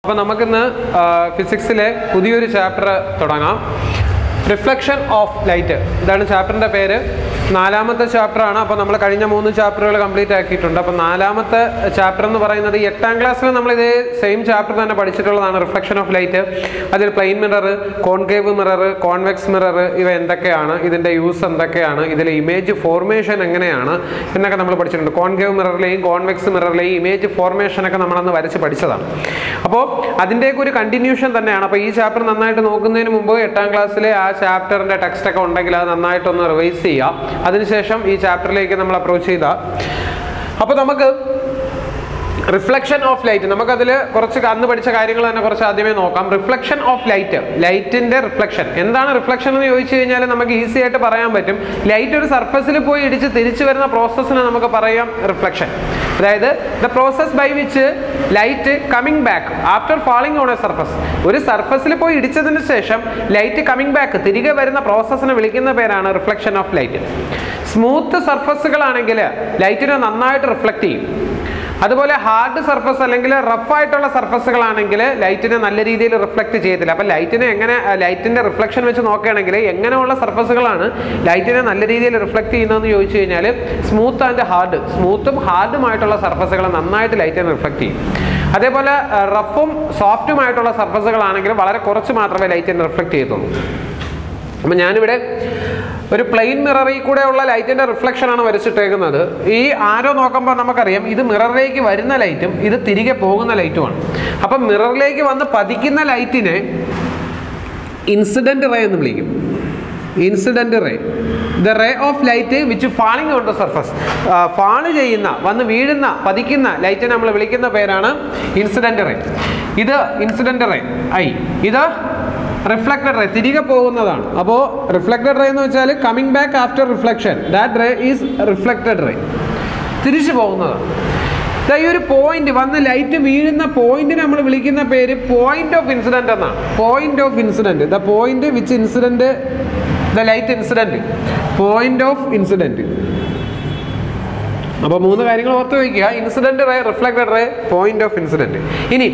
അപ്പോൾ നമുക്കിന്ന് ഫിസിക്സിലെ പുതിയൊരു ചാപ്റ്റർ തുടങ്ങാം. Reflection of light. ഇതാണ് ചാപ്റ്ററിൻ്റെ പേര്. നാലാമത്തെ ചാപ്റ്ററാണ്. അപ്പോൾ നമ്മൾ കഴിഞ്ഞ 3 ചാപ്റ്ററുകൾ കംപ്ലീറ്റ് ആക്കിയിട്ടുണ്ട്. അപ്പോൾ നാലാമത്തെ ചാപ്റ്റർ എന്ന് പറയുന്നത് 8ാം ക്ലാസ്സിൽ നമ്മൾ ഇതേ സെയിം ചാപ്റ്റർ തന്നെ പഠിച്ചിട്ടുള്ളതാണ്. Reflection of light. അതിൽ plane mirror, concave mirror, convex mirror ഇവ എന്തൊക്കെയാണ്, ഇതിൻ്റെ യൂസ് എന്തൊക്കെയാണ്, ഇതിലെ ഇമേജ് ഫോർമേഷൻ എങ്ങനെയാണ് എന്നൊക്കെ നമ്മൾ പഠിച്ചിട്ടുണ്ട്. കോൺകേവ് മിററിലെയും കോൺവെക്സ് മിററിലെയും ഇമേജ് ഫോർമേഷനൊക്കെ നമ്മളന്ന് വരച്ച് പഠിച്ചതാണ്. അപ്പോൾ അതിൻ്റെയൊക്കെ ഒരു കണ്ടിന്യൂഷൻ തന്നെയാണ്. അപ്പോൾ ഈ ചാപ്റ്റർ നന്നായിട്ട് നോക്കുന്നതിന് മുമ്പ് 8ാം ക്ലാസ്സിലെ ആ ചാപ്റ്ററിൻ്റെ ടെക്സ്റ്റൊക്കെ ഉണ്ടെങ്കിൽ അത് നന്നായിട്ടൊന്ന് റിവൈസ് ചെയ്യുക. അതിനുശേഷം ഈ ചാപ്റ്ററിലേക്ക് നമ്മൾ അപ്രോച്ച് ചെയ്താൽ, അപ്പോൾ നമുക്ക് റിഫ്ലക്ഷൻ ഓഫ് ലൈറ്റ്, നമുക്കതിൽ കുറച്ച് അന്ന് പഠിച്ച കാര്യങ്ങൾ തന്നെ കുറച്ച് ആദ്യമേ നോക്കാം. റിഫ്ലക്ഷൻ ഓഫ് ലൈറ്റ്, ലൈറ്റിൻ്റെ റിഫ്ലക്ഷൻ. എന്താണ് റിഫ്ലക്ഷൻ എന്ന് ചോദിച്ചു കഴിഞ്ഞാൽ നമുക്ക് ഈസി ആയിട്ട് പറയാൻ പറ്റും. ലൈറ്റ് ഒരു സർഫസിൽ പോയി ഇടിച്ച് തിരിച്ചു വരുന്ന പ്രോസസ്സിനെ നമുക്ക് പറയാം റിഫ്ലക്ഷൻ. അതായത് the process by which light coming back after falling on a surface. ഒരു സർഫസിൽ പോയി ഇടിച്ചതിന് ശേഷം ലൈറ്റ് കമ്മിങ് ബാക്ക് തിരികെ വരുന്ന പ്രോസസ്സിനെ വിളിക്കുന്ന പേരാണ് റിഫ്ലക്ഷൻ ഓഫ് ലൈറ്റ്. സ്മൂത്ത് സർഫസുകളാണെങ്കിൽ ലൈറ്റിനെ നന്നായിട്ട് റിഫ്ലക്റ്റ് ചെയ്യും. അതുപോലെ ഹാർഡ് സർഫസ് അല്ലെങ്കിൽ റഫായിട്ടുള്ള സർഫസുകളാണെങ്കിൽ ലൈറ്റിനെ നല്ല രീതിയിൽ റിഫ്ലക്റ്റ് ചെയ്യത്തില്ല. അപ്പം ലൈറ്റിൻ്റെ റിഫ്ലക്ഷൻ വെച്ച് നോക്കുകയാണെങ്കിൽ എങ്ങനെയുള്ള സർഫസുകളാണ് ലൈറ്റിനെ നല്ല രീതിയിൽ റിഫ്ലക്റ്റ് ചെയ്യുന്നതെന്ന് ചോദിച്ചു കഴിഞ്ഞാൽ സ്മൂത്ത് ആൻഡ് ഹാർഡ്, സ്മൂത്തും ഹാർഡുമായിട്ടുള്ള സർഫസുകൾ നന്നായിട്ട് ലൈറ്റിനെ റിഫ്ലക്റ്റ് ചെയ്യും. അതേപോലെ റഫും സോഫ്റ്റുമായിട്ടുള്ള സർഫസുകളാണെങ്കിൽ വളരെ കുറച്ച് മാത്രമേ ലൈറ്റിനെ റിഫ്ലക്റ്റ് ചെയ്യത്തുള്ളൂ. അപ്പം ഞാനിവിടെ ഒരു പ്ലെയിൻ മിററിൽ കൂടെ ഉള്ള ലൈറ്റിൻ്റെ റിഫ്ലക്ഷനാണ് വരച്ചിട്ടേക്കുന്നത്. ഈ ആരോ നോക്കുമ്പോൾ നമുക്കറിയാം ഇത് മിററിലേക്ക് വരുന്ന ലൈറ്റും ഇത് തിരികെ പോകുന്ന ലൈറ്റുമാണ്. അപ്പം മിററിലേക്ക് വന്ന് പതിക്കുന്ന ലൈറ്റിനെ ഇൻസിഡൻറ്റ് റേ എന്ന് വിളിക്കും. Incident ray, the ray of light which falling on the surface. Fall ചെയ്യുന്ന, വന്ന് വീഴുന്ന, പതിക്കുന്ന ലൈറ്റിനെ നമ്മൾ വിളിക്കുന്ന പേരാണ് ഇൻസിഡൻറ്റ് റേ. ഇത് ഇൻസിഡൻറ്റ് റേ ഐ. ഇത് റിഫ്ലക്റ്റഡ് റേ, തിരികെ പോകുന്നതാണ്. അപ്പോൾ റിഫ്ലക്റ്റഡ് റേ എന്ന് വെച്ചാൽ coming back after reflection, that ray is reflected ray, തിരിച്ചു പോകുന്നതാണ്. ഈ ഒരു പോയിന്റ് വന്ന് ലൈറ്റ് വീഴുന്ന പോയിന്റിന് നമ്മൾ വിളിക്കുന്ന പേര് പോയിന്റ് ഓഫ് ഇൻസിഡന്റ് എന്നാണ്. Point of incident, the point which incident the light incident, point of incident. അപ്പോൾ 3 കാര്യങ്ങൾ ഓർത്ത് വയ്ക്കുക: incident ray, reflected ray, point of incident. ഇനി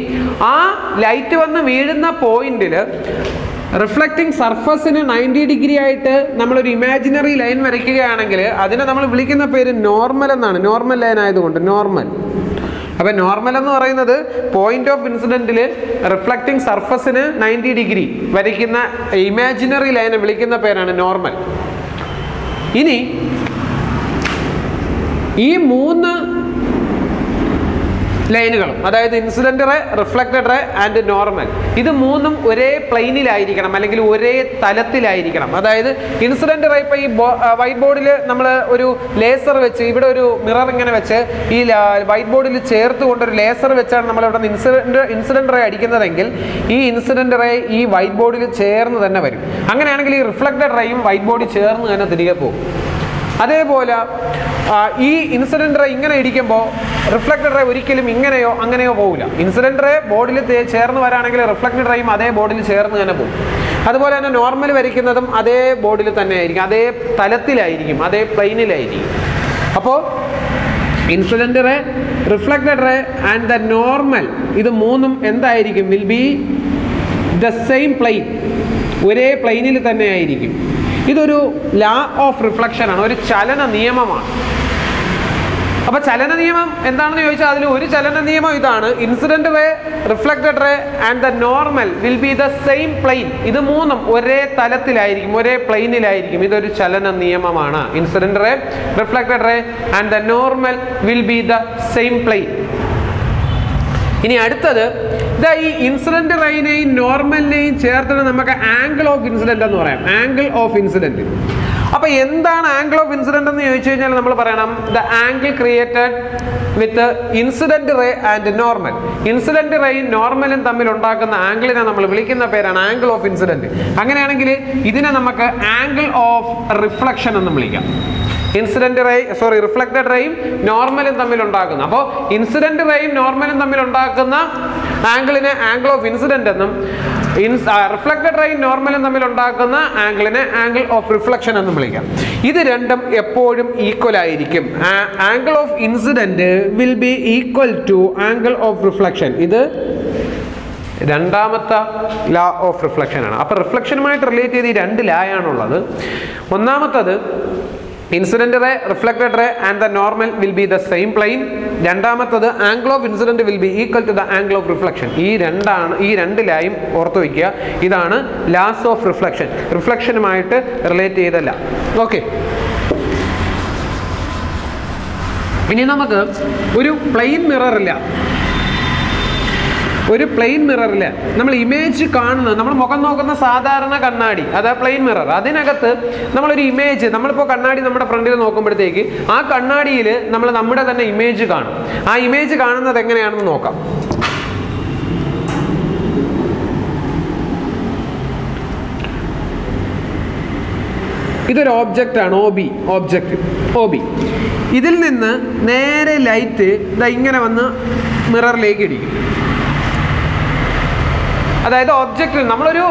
ആ ലൈറ്റ് വന്ന് വീഴുന്ന പോയിന്റിൽ റിഫ്ലക്റ്റിംഗ് സർഫസിന് 90 ഡിഗ്രി ആയിട്ട് നമ്മളൊരു ഇമാജിനറി ലൈൻ വരയ്ക്കുകയാണെങ്കിൽ അതിനെ നമ്മൾ വിളിക്കുന്ന പേര് നോർമൽ എന്നാണ്. നോർമൽ ലൈൻ ആയതുകൊണ്ട് നോർമൽ. അപ്പം നോർമൽ എന്ന് പറയുന്നത് പോയിന്റ് ഓഫ് ഇൻസിഡന്റിൽ റിഫ്ലക്റ്റിംഗ് സർഫസിന് 90 ഡിഗ്രി വരയ്ക്കുന്ന ഇമാജിനറി ലൈനെ വിളിക്കുന്ന പേരാണ് നോർമൽ. ഇനി ഈ 3 ലൈനുകളും, അതായത് incident ray, reflected ray and normal, ഇത് 3ഉം ഒരേ പ്ലെയിനിലായിരിക്കണം അല്ലെങ്കിൽ ഒരേ തലത്തിലായിരിക്കണം. അതായത് ഇൻസിഡന്റ് റേ, ഇപ്പോൾ ഈ വൈറ്റ് ബോർഡിൽ നമ്മൾ ഒരു ലേസർ വെച്ച്, ഇവിടെ ഒരു മിറർ ഇങ്ങനെ വെച്ച് ഈ വൈറ്റ് ബോർഡിൽ ചേർത്ത് കൊണ്ടൊരു ലേസർ വെച്ചാണ് നമ്മൾ ഇവിടെ നിന്ന് ഇൻസിഡന്റ് റേ അടിക്കുന്നതെങ്കിൽ ഈ ഇൻസിഡന്റ് റേ ഈ വൈറ്റ് ബോർഡിൽ ചേർന്ന് തന്നെ വരും. അങ്ങനെയാണെങ്കിൽ ഈ റിഫ്ലക്റ്റഡ് റേയും വൈറ്റ് ബോർഡിൽ ചേർന്ന് തന്നെ തിരികെ പോകും. അതേപോലെ ഈ ഇൻസിഡന്റ് റേ ഇങ്ങനെ ഇടിക്കുമ്പോൾ റിഫ്ലക്റ്റഡ് റേ ഒരിക്കലും ഇങ്ങനെയോ അങ്ങനെയോ പോകില്ല. ഇൻസിഡന്റ് റേ ബോർഡിൽ ചേർന്ന് വരാണെങ്കിൽ റിഫ്ലക്റ്റഡ് റേയും അതേ ബോർഡിൽ ചേർന്ന് തന്നെ പോകും. അതുപോലെ തന്നെ നോർമൽ വരയ്ക്കുന്നതും അതേ ബോർഡിൽ തന്നെ ആയിരിക്കും, അതേ തലത്തിലായിരിക്കും, അതേ പ്ലെയിനിലായിരിക്കും. അപ്പോൾ incident ray, reflected ray and the normal, ഇത് 3ഉം എന്തായിരിക്കും? Will be the same plane, ഒരേ പ്ലെയിനിൽ തന്നെ ആയിരിക്കും. ഇതൊരു ലാ ഓഫ് റിഫ്ലക്ഷൻ ആണ്, ഒരു ചലന നിയമമാണ്. അപ്പോൾ ചലന നിയമം എന്താണെന്ന് ചോദിച്ചാൽ അതിൽ ഒരു ചലന നിയമം ഇതാണ്: incident ray, reflected ray and the normal will be the same plane. ഇത് 3ഉം ഒരേ തലത്തിലായിരിക്കും, ഒരേ പ്ലെയിനിലായിരിക്കും. ഇതൊരു ചലന നിയമമാണ്. Incident ray, reflected ray and the normal will be the same plane. ഇനി അടുത്തത്, ഈ ഇൻസിഡന്റ് റേനെയും നോർമലിനെയും ചേർത്തിട്ട് നമുക്ക് ആംഗിൾ ഓഫ് ഇൻസിഡന്റ് എന്ന് പറയാം. Angle of incident. അപ്പോൾ എന്താണ് ആംഗിൾ ഓഫ് ഇൻസിഡന്റ് എന്ന് ചോദിച്ചു കഴിഞ്ഞാൽ നമ്മൾ പറയണം the angle created with incident ray and normal. Incident റേയും നോർമലും തമ്മിൽ ഉണ്ടാക്കുന്ന ആംഗിളിനെ നമ്മൾ വിളിക്കുന്ന പേരാണ് ആംഗിൾ ഓഫ് ഇൻസിഡന്റ്. അങ്ങനെയാണെങ്കിൽ ഇതിനെ നമുക്ക് ആംഗിൾ ഓഫ് റിഫ്ലക്ഷൻ എന്ന് വിളിക്കാം. ഇൻസിഡന്റ് റേ, റിഫ്ലക്റ്റഡ് റേയും നോർമലും തമ്മിൽ ഉണ്ടാക്കുന്ന, അപ്പോൾ ഇൻസിഡന്റ് റേയും നോർമലും തമ്മിൽ ഉണ്ടാക്കുന്ന ആംഗിളിനെ ആംഗിൾ ഓഫ് ഇൻസിഡന്റ് എന്നും റിഫ്ലക്റ്റഡ് റേയും നോർമലും തമ്മിൽ ഉണ്ടാക്കുന്ന ആംഗിളിനെ ആംഗിൾ ഓഫ് റിഫ്ലക്ഷൻ എന്നും വിളിക്കാം. ഇത് രണ്ടും എപ്പോഴും ഈക്വൽ ആയിരിക്കും. Angle of incident will be equal to angle of reflection. ഇത് രണ്ടാമത്തെ ലാ ഓഫ് റിഫ്ലക്ഷൻ ആണ്. അപ്പോൾ റിഫ്ലക്ഷനുമായിട്ട് റിലേറ്റ് ചെയ്ത് ഈ രണ്ട് ലാ ആണുള്ളത്. ഒന്നാമത്തത് incident ray, reflected ray and the normal will be the same plane. രണ്ടാമത്തത് angle of incident will be equal to the angle of reflection. ഈ രണ്ട് ലായും ഓർത്ത് വയ്ക്കുക. ഇതാണ് ലാസ് ഓഫ് റിഫ്ലക്ഷൻ, റിഫ്ലക്ഷനുമായിട്ട് റിലേറ്റ് ചെയ്തല്ല. ഓക്കെ, ഇനി നമുക്ക് ഒരു പ്ലെയിൻ മിററില്ല, നമ്മൾ ഇമേജ് കാണുന്നത്, നമ്മൾ മുഖം നോക്കുന്ന സാധാരണ കണ്ണാടി, അതാ പ്ലെയിൻ മിറർ. അതിനകത്ത് നമ്മളൊരു ഇമേജ്, നമ്മളിപ്പോൾ കണ്ണാടി നമ്മുടെ ഫ്രണ്ടിൽ നോക്കുമ്പോഴത്തേക്ക് ആ കണ്ണാടിയിൽ നമ്മൾ നമ്മുടെ തന്നെ ഇമേജ് കാണും. ആ ഇമേജ് കാണുന്നത് എങ്ങനെയാണെന്ന് നോക്കാം. ഇതൊരു ഓബ്ജക്റ്റാണ്, OB. ഇതിൽ നിന്ന് നേരെ ലൈറ്റ് ഇങ്ങനെ വന്ന് മിററിലേക്ക് ഇടിക്കും. അതായത് ഒബ്ജക്റ്റിൽ നമ്മളൊരു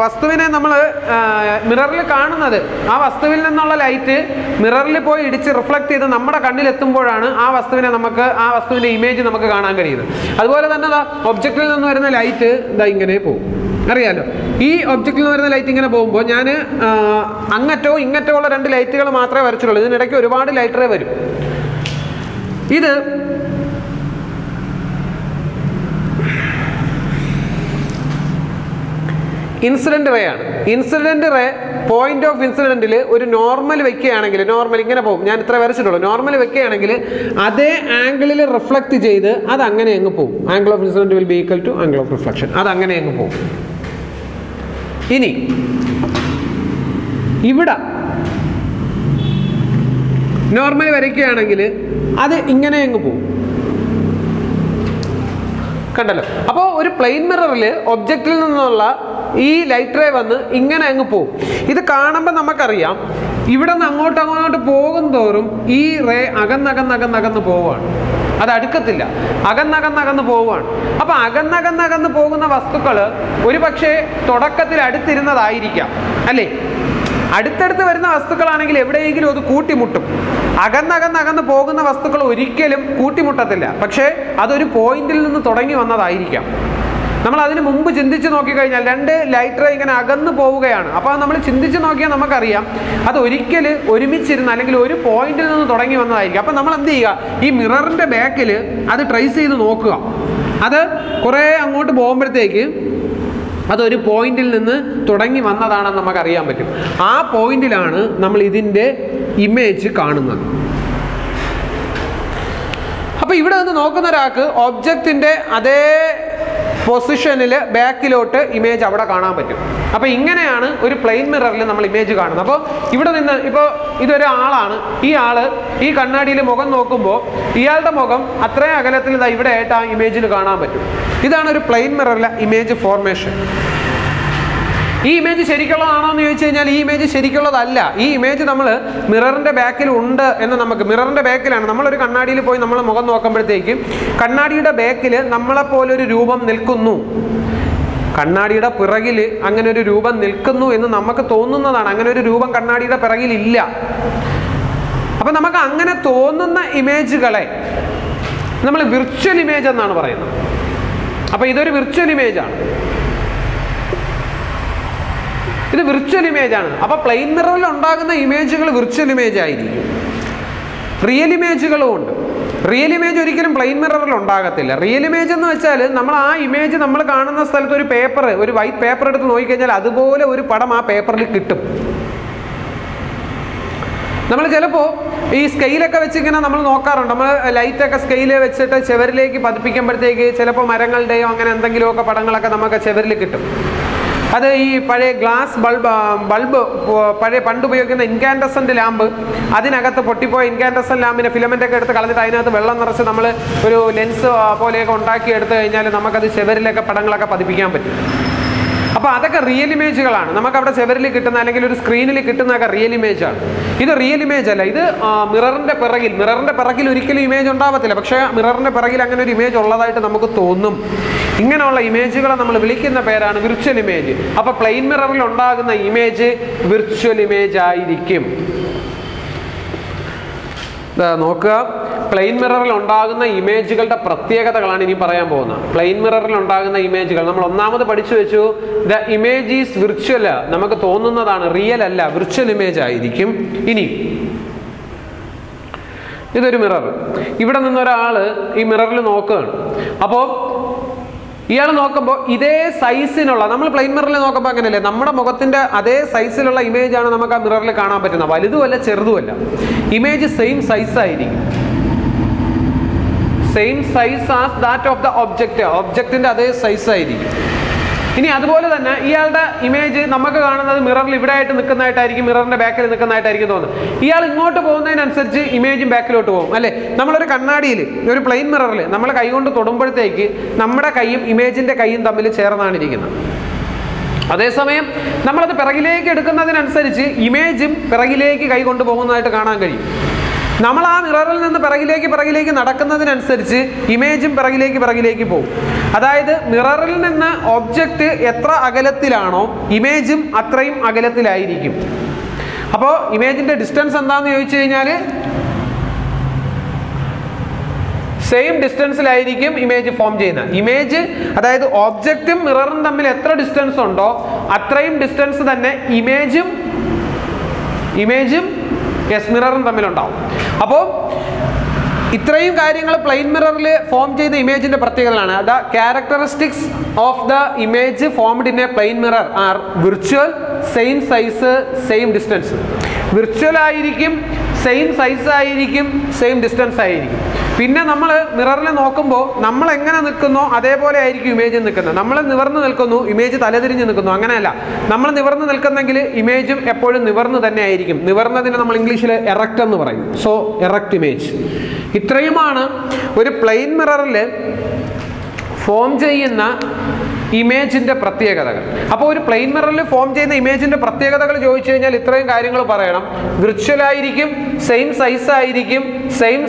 വസ്തുവിനെ നമ്മൾ മിററിൽ കാണുന്നത്, ആ വസ്തുവിൽ നിന്നുള്ള ലൈറ്റ് മിററിൽ പോയി ഇടിച്ച് റിഫ്ലക്ട് ചെയ്ത് നമ്മുടെ കണ്ണിലെത്തുമ്പോഴാണ് ആ വസ്തുവിൻ്റെ ഇമേജ് നമുക്ക് കാണാൻ കഴിയുന്നത്. അതുപോലെ തന്നെ ഒബ്ജക്റ്റിൽ നിന്ന് വരുന്ന ലൈറ്റ് ഇങ്ങനെ പോകും. അറിയാലോ, ഈ ഒബ്ജക്റ്റിൽ നിന്ന് വരുന്ന ലൈറ്റ് ഇങ്ങനെ പോകുമ്പോൾ ഞാൻ അങ്ങറ്റോ ഇങ്ങറ്റോ ഉള്ള രണ്ട് ലൈറ്റുകൾ മാത്രമേ വരച്ചുള്ളൂ. ഇതിനിടയ്ക്ക് ഒരുപാട് ലൈറ്ററേ വരും. ഇത് ഇൻസിഡന്റ് റേ ആണ്. ഇൻസിഡന്റ് റേ പോയിന്റ് ഓഫ് ഇൻസിഡന്റിൽ ഒരു നോർമൽ വെക്കുകയാണെങ്കിൽ, നോർമൽ ഇങ്ങനെ പോകും, ഞാൻ ഇത്ര വരച്ചിട്ടുള്ളൂ. നോർമൽ വെക്കുകയാണെങ്കിൽ അതേ ആംഗിളിൽ റിഫ്ലക്ട് ചെയ്ത് അത് അങ്ങനെ അങ്ങ് പോകും. Angle of incident will be equal to angle of reflection. അത് അങ്ങനെ അങ്ങ് പോകും. ഇനി ഇവിടെ നോർമൽ വരയ്ക്കുകയാണെങ്കിൽ അത് ഇങ്ങനെ അങ്ങ് പോകും. കണ്ടല്ലോ. അപ്പോൾ ഒരു പ്ലെയിൻ മിററിൽ ഒബ്ജക്റ്റിൽ നിന്നുള്ള ഈ ലൈറ്റ് റേ വന്ന് ഇങ്ങനെ അങ്ങ് പോകും. ഇത് കാണുമ്പോൾ നമുക്കറിയാം ഇവിടെ നിന്ന് അങ്ങോട്ട് പോകും തോറും ഈ റേ അകന്നകന്ന് പോവുകയാണ്. അത് അടുക്കത്തില്ല, അകന്നകന്ന് പോവുകയാണ്. അപ്പം അകന്നകന്ന് പോകുന്ന വസ്തുക്കൾ ഒരു പക്ഷേ തുടക്കത്തിൽ അടുത്തിരുന്നതായിരിക്കാം, അല്ലേ? അടുത്തടുത്ത് വരുന്ന വസ്തുക്കളാണെങ്കിൽ എവിടെയെങ്കിലും അത് കൂട്ടിമുട്ടും. അകന്നകന്ന് പോകുന്ന വസ്തുക്കൾ ഒരിക്കലും കൂട്ടിമുട്ടത്തില്ല. പക്ഷേ അതൊരു പോയിന്റിൽ നിന്ന് തുടങ്ങി വന്നതായിരിക്കാം. നമ്മൾ അതിന് മുമ്പ് ചിന്തിച്ച് നോക്കിക്കഴിഞ്ഞാൽ രണ്ട് ലൈറ്റ് റേ ഇങ്ങനെ അകന്നു പോവുകയാണ്. അപ്പോൾ നമ്മൾ ചിന്തിച്ച് നോക്കിയാൽ നമുക്കറിയാം അത് ഒരിക്കലും ഒരുമിച്ചിരുന്ന് അല്ലെങ്കിൽ ഒരു പോയിന്റിൽ നിന്ന് തുടങ്ങി വന്നതായിരിക്കും. അപ്പം നമ്മൾ എന്ത് ചെയ്യുക, ഈ മിററിൻ്റെ ബാക്കിൽ അത് ട്രേസ് ചെയ്ത് നോക്കുക. അത് കുറേ അങ്ങോട്ട് പോകുമ്പോഴത്തേക്ക് അതൊരു പോയിന്റിൽ നിന്ന് തുടങ്ങി വന്നതാണെന്ന് നമുക്കറിയാൻ പറ്റും. ആ പോയിന്റിലാണ് നമ്മൾ ഇതിൻ്റെ ഇമേജ് കാണുന്നത്. അപ്പോൾ ഇവിടെ നിന്ന് നോക്കുന്ന ഒരാൾക്ക് ഒബ്ജക്റ്റിൻ്റെ അതേ പൊസിഷനിൽ ബാക്കിലോട്ട് ഇമേജ് അവിടെ കാണാൻ പറ്റും. അപ്പോൾ ഇങ്ങനെയാണ് ഒരു പ്ലെയിൻ മിററിൽ നമ്മൾ ഇമേജ് കാണുന്നത്. അപ്പോൾ ഇവിടെ നിന്ന് ഇപ്പോൾ ഇതൊരാളാണ്, ഈ ആള് ഈ കണ്ണാടിയിൽ മുഖം നോക്കുമ്പോൾ ഇയാളുടെ മുഖം അത്രയും അകലത്തിൽ ഇവിടെ ആയിട്ട് ആ ഇമേജിൽ കാണാൻ പറ്റും. ഇതാണ് ഒരു പ്ലെയിൻ മിററിലെ ഇമേജ് ഫോർമേഷൻ. ഈ ഇമേജ് ശരിക്കുള്ളതാണോ എന്ന് ചോദിച്ചു കഴിഞ്ഞാൽ ഈ ഇമേജ് ശരിക്കുള്ളതല്ല. ഈ ഇമേജ് നമ്മൾ മിററിൻ്റെ ബാക്കിൽ ഉണ്ട് എന്ന് നമുക്ക്, മിററിൻ്റെ ബാക്കിലാണ് നമ്മളൊരു കണ്ണാടിയിൽ പോയി നമ്മൾ മുഖം നോക്കുമ്പോഴത്തേക്കും കണ്ണാടിയുടെ ബാക്കിൽ നമ്മളെപ്പോലൊരു രൂപം നിൽക്കുന്നു, കണ്ണാടിയുടെ പിറകിൽ അങ്ങനെ ഒരു രൂപം നിൽക്കുന്നു എന്ന് നമുക്ക് തോന്നുന്നതാണ്. അങ്ങനെ ഒരു രൂപം കണ്ണാടിയുടെ പിറകിലില്ല. അപ്പം നമുക്ക് അങ്ങനെ തോന്നുന്ന ഇമേജുകളെ നമ്മൾ വിർച്വൽ ഇമേജ് എന്നാണ് പറയുന്നത്. അപ്പോൾ ഇതൊരു വിർച്വൽ ഇമേജാണ്, ഇത് വിർച്വൽ ഇമേജാണ്. അപ്പോൾ പ്ലെയിൻ മിററിൽ ഉണ്ടാകുന്ന ഇമേജുകൾ വിർച്വൽ ഇമേജ് ആയിരിക്കും. റിയൽ ഇമേജുകളും ഉണ്ട്. റിയൽ ഇമേജ് ഒരിക്കലും പ്ലെയിൻ മിററിൽ ഉണ്ടാകത്തില്ല. റിയൽ ഇമേജ് എന്ന് വെച്ചാൽ നമ്മൾ ആ ഇമേജ് നമ്മൾ കാണുന്ന സ്ഥലത്ത് ഒരു പേപ്പർ, ഒരു വൈറ്റ് പേപ്പർ എടുത്ത് നോക്കിക്കഴിഞ്ഞാൽ അതുപോലെ ഒരു പടം ആ പേപ്പറിൽ കിട്ടും. നമ്മൾ ചിലപ്പോൾ ഈ സ്കെയിലൊക്കെ വെച്ച് ഇങ്ങനെ നമ്മൾ നോക്കാറുണ്ട്. നമ്മൾ ലൈറ്റൊക്കെ സ്കെയിൽ വെച്ചിട്ട് ചുവരിലേക്ക് പതിപ്പിക്കുമ്പോഴത്തേക്ക് ചിലപ്പോൾ മരങ്ങളുടെയോ അങ്ങനെ എന്തെങ്കിലുമൊക്കെ പടങ്ങളൊക്കെ നമുക്ക് ചുവരിൽ കിട്ടും. അത് ഈ പഴയ ഗ്ലാസ് ബൾബ് പഴയ പണ്ട് ഉപയോഗിക്കുന്ന ഇൻകാൻഡസൻ്റ് ലാമ്പ്, അതിനകത്ത് പൊട്ടിപ്പോയ ഇൻകാൻഡസൻ്റ് ലാമ്പിൻ്റെ ഫിലമെൻ്റൊക്കെ എടുത്ത് കളഞ്ഞിട്ട് അതിനകത്ത് വെള്ളം നിറച്ച് നമ്മൾ ഒരു ലെൻസ് പോലെയൊക്കെ ഉണ്ടാക്കി എടുത്തു കഴിഞ്ഞാൽ നമുക്കത് ചുവരിലൊക്കെ പടങ്ങളൊക്കെ പതിപ്പിക്കാൻ പറ്റും. അപ്പോൾ അതൊക്കെ റിയൽ ഇമേജുകളാണ്. നമുക്കവിടെ ചുവരിൽ കിട്ടുന്ന അല്ലെങ്കിൽ ഒരു സ്ക്രീനിൽ കിട്ടുന്നതൊക്കെ റിയൽ ഇമേജാണ്. ഇത് റിയൽ ഇമേജ് അല്ല. ഇത് മിററിൻ്റെ പിറകിൽ ഒരിക്കലും ഇമേജ് ഉണ്ടാവത്തില്ല. പക്ഷേ മിററിൻ്റെ പിറകിൽ അങ്ങനെ ഒരു ഇമേജ് ഉള്ളതായിട്ട് നമുക്ക് തോന്നും. ഇങ്ങനെയുള്ള ഇമേജുകളെ നമ്മൾ വിളിക്കുന്ന പേരാണ് വിർച്വൽ ഇമേജ്. അപ്പോൾ പ്ലെയിൻ മിററിൽ ഉണ്ടാകുന്ന ഇമേജ് വിർച്വൽ ഇമേജ് ആയിരിക്കും. നോക്കുക, പ്ലെയിൻ മിററിൽ ഉണ്ടാകുന്ന ഇമേജുകളുടെ പ്രത്യേകതകളാണ് ഇനി പറയാൻ പോകുന്നത്. പ്ലെയിൻ മിററിൽ ഉണ്ടാകുന്ന ഇമേജുകൾ നമ്മൾ ഒന്നാമത് പഠിച്ചു വെച്ചു. ദ ഇമേജ് ഈസ് വിർച്വൽ, നമുക്ക് തോന്നുന്നതാണ്, റിയൽ അല്ല, വിർച്വൽ ഇമേജ് ആയിരിക്കും. ഇനി ഇതൊരു മിറർ, ഇവിടെ നിന്നൊരാള് ഈ മിററിൽ നോക്കുകയാണ്. അപ്പോൾ ഇയാൾ നോക്കുമ്പോൾ ഇതേ സൈസിനുള്ള, നമ്മൾ പ്ലെയിൻ മിററിൽ നോക്കുമ്പോൾ അങ്ങനെയല്ലേ, നമ്മുടെ മുഖത്തിന്റെ അതേ സൈസിലുള്ള ഇമേജ് ആണ് നമുക്ക് ആ മിററിൽ കാണാൻ പറ്റുന്നത്. വലുതുമല്ല ചെറുതുമല്ല, ഇമേജ് സെയിം സൈസ് ആയിരിക്കും. Same size as that of the object, ഒബ്ജക്റ്റിന്റെ അതേ സൈസ് ആയിരിക്കും. ഇനി അതുപോലെ തന്നെ ഇയാളുടെ ഇമേജ് നമുക്ക് കാണുന്നത് മിററിൽ ഇവിടെ ആയിട്ട് നിൽക്കുന്നതായിട്ടായിരിക്കും, മിററിന്റെ ബാക്കിൽ നിൽക്കുന്നതായിട്ടായിരിക്കും തോന്നുന്നത്. ഇയാൾ ഇങ്ങോട്ട് പോകുന്നതിനനുസരിച്ച് ഇമേജും ബാക്കിലോട്ട് പോകും അല്ലേ. നമ്മളൊരു കണ്ണാടിയിൽ, ഒരു പ്ലെയിൻ മിററിൽ നമ്മൾ കൈ കൊണ്ട് തൊടുമ്പോഴത്തേക്ക് നമ്മുടെ കൈയും ഇമേജിന്റെ കൈയും തമ്മിൽ ചേർന്നാണ് ഇരിക്കുന്നത്. അതേസമയം നമ്മളത് പിറകിലേക്ക് എടുക്കുന്നതിനനുസരിച്ച് ഇമേജും പിറകിലേക്ക് കൈ കൊണ്ടുപോകുന്നതായിട്ട് കാണാൻ കഴിയും. നമ്മൾ ആ മിററിൽ നിന്ന് പിറകിലേക്ക് നടക്കുന്നതിനനുസരിച്ച് ഇമേജും പിറകിലേക്ക് പോകും. അതായത് മിററിൽ നിന്ന് ഒബ്ജക്റ്റ് എത്ര അകലത്തിലാണോ ഇമേജും അത്രയും അകലത്തിലായിരിക്കും. അപ്പോൾ ഇമേജിന്റെ ഡിസ്റ്റൻസ് എന്താണെന്ന് ചോദിച്ചു കഴിഞ്ഞാൽ സെയിം ഡിസ്റ്റൻസിലായിരിക്കും ഇമേജ് ഫോം ചെയ്യുന്നത്. ഇമേജ്, അതായത് ഒബ്ജക്റ്റും മിററും തമ്മിൽ എത്ര ഡിസ്റ്റൻസ് ഉണ്ടോ അത്രയും ഡിസ്റ്റൻസ് തന്നെ ഇമേജും മിററും തമ്മിലുണ്ടാവും. അപ്പോൾ ഇത്രയും കാര്യങ്ങൾ പ്ലെയിൻ മിററിൽ ഫോം ചെയ്ത ഇമേജിന്റെ പ്രത്യേകതകളാണ്. The characteristics of the image formed in a plane mirror are virtual, same size, same distance. Virtual ആയിരിക്കും, സെയിം സൈസ് ആയിരിക്കും, സെയിം ഡിസ്റ്റൻസ് ആയിരിക്കും. പിന്നെ നമ്മൾ മിററിൽ നോക്കുമ്പോൾ നമ്മൾ എങ്ങനെ നിൽക്കുന്നോ അതേപോലെ ആയിരിക്കും ഇമേജ് നിൽക്കുന്നത്. നമ്മൾ നിവർന്ന് നിൽക്കുന്നു, ഇമേജ് തലതിരിഞ്ഞ് നിൽക്കുന്നു, അങ്ങനെയല്ല. നമ്മൾ നിവർന്ന് നിൽക്കുന്നെങ്കിൽ ഇമേജും എപ്പോഴും നിവർന്ന് തന്നെ ആയിരിക്കും. നിവർന്നതിന് നമ്മൾ ഇംഗ്ലീഷിൽ എറക്റ്റ് എന്ന് പറയും. So erect image. ഇത്രയുമാണ് ഒരു പ്ലെയിൻ മിററിൽ ഫോം ചെയ്യുന്ന ഇമേജിന്റെ പ്രത്യേകതകൾ. അപ്പോൾ ഒരു പ്ലെയിൻ മിററിൽ ഫോം ചെയ്യുന്ന ഇമേജിന്റെ പ്രത്യേകതകൾ ചോദിച്ചു കഴിഞ്ഞാൽ ഇത്രയും കാര്യങ്ങൾ പറയണം. വിർച്വൽ ആയിരിക്കും, സെയിം സൈസ് ആയിരിക്കും, സെയിം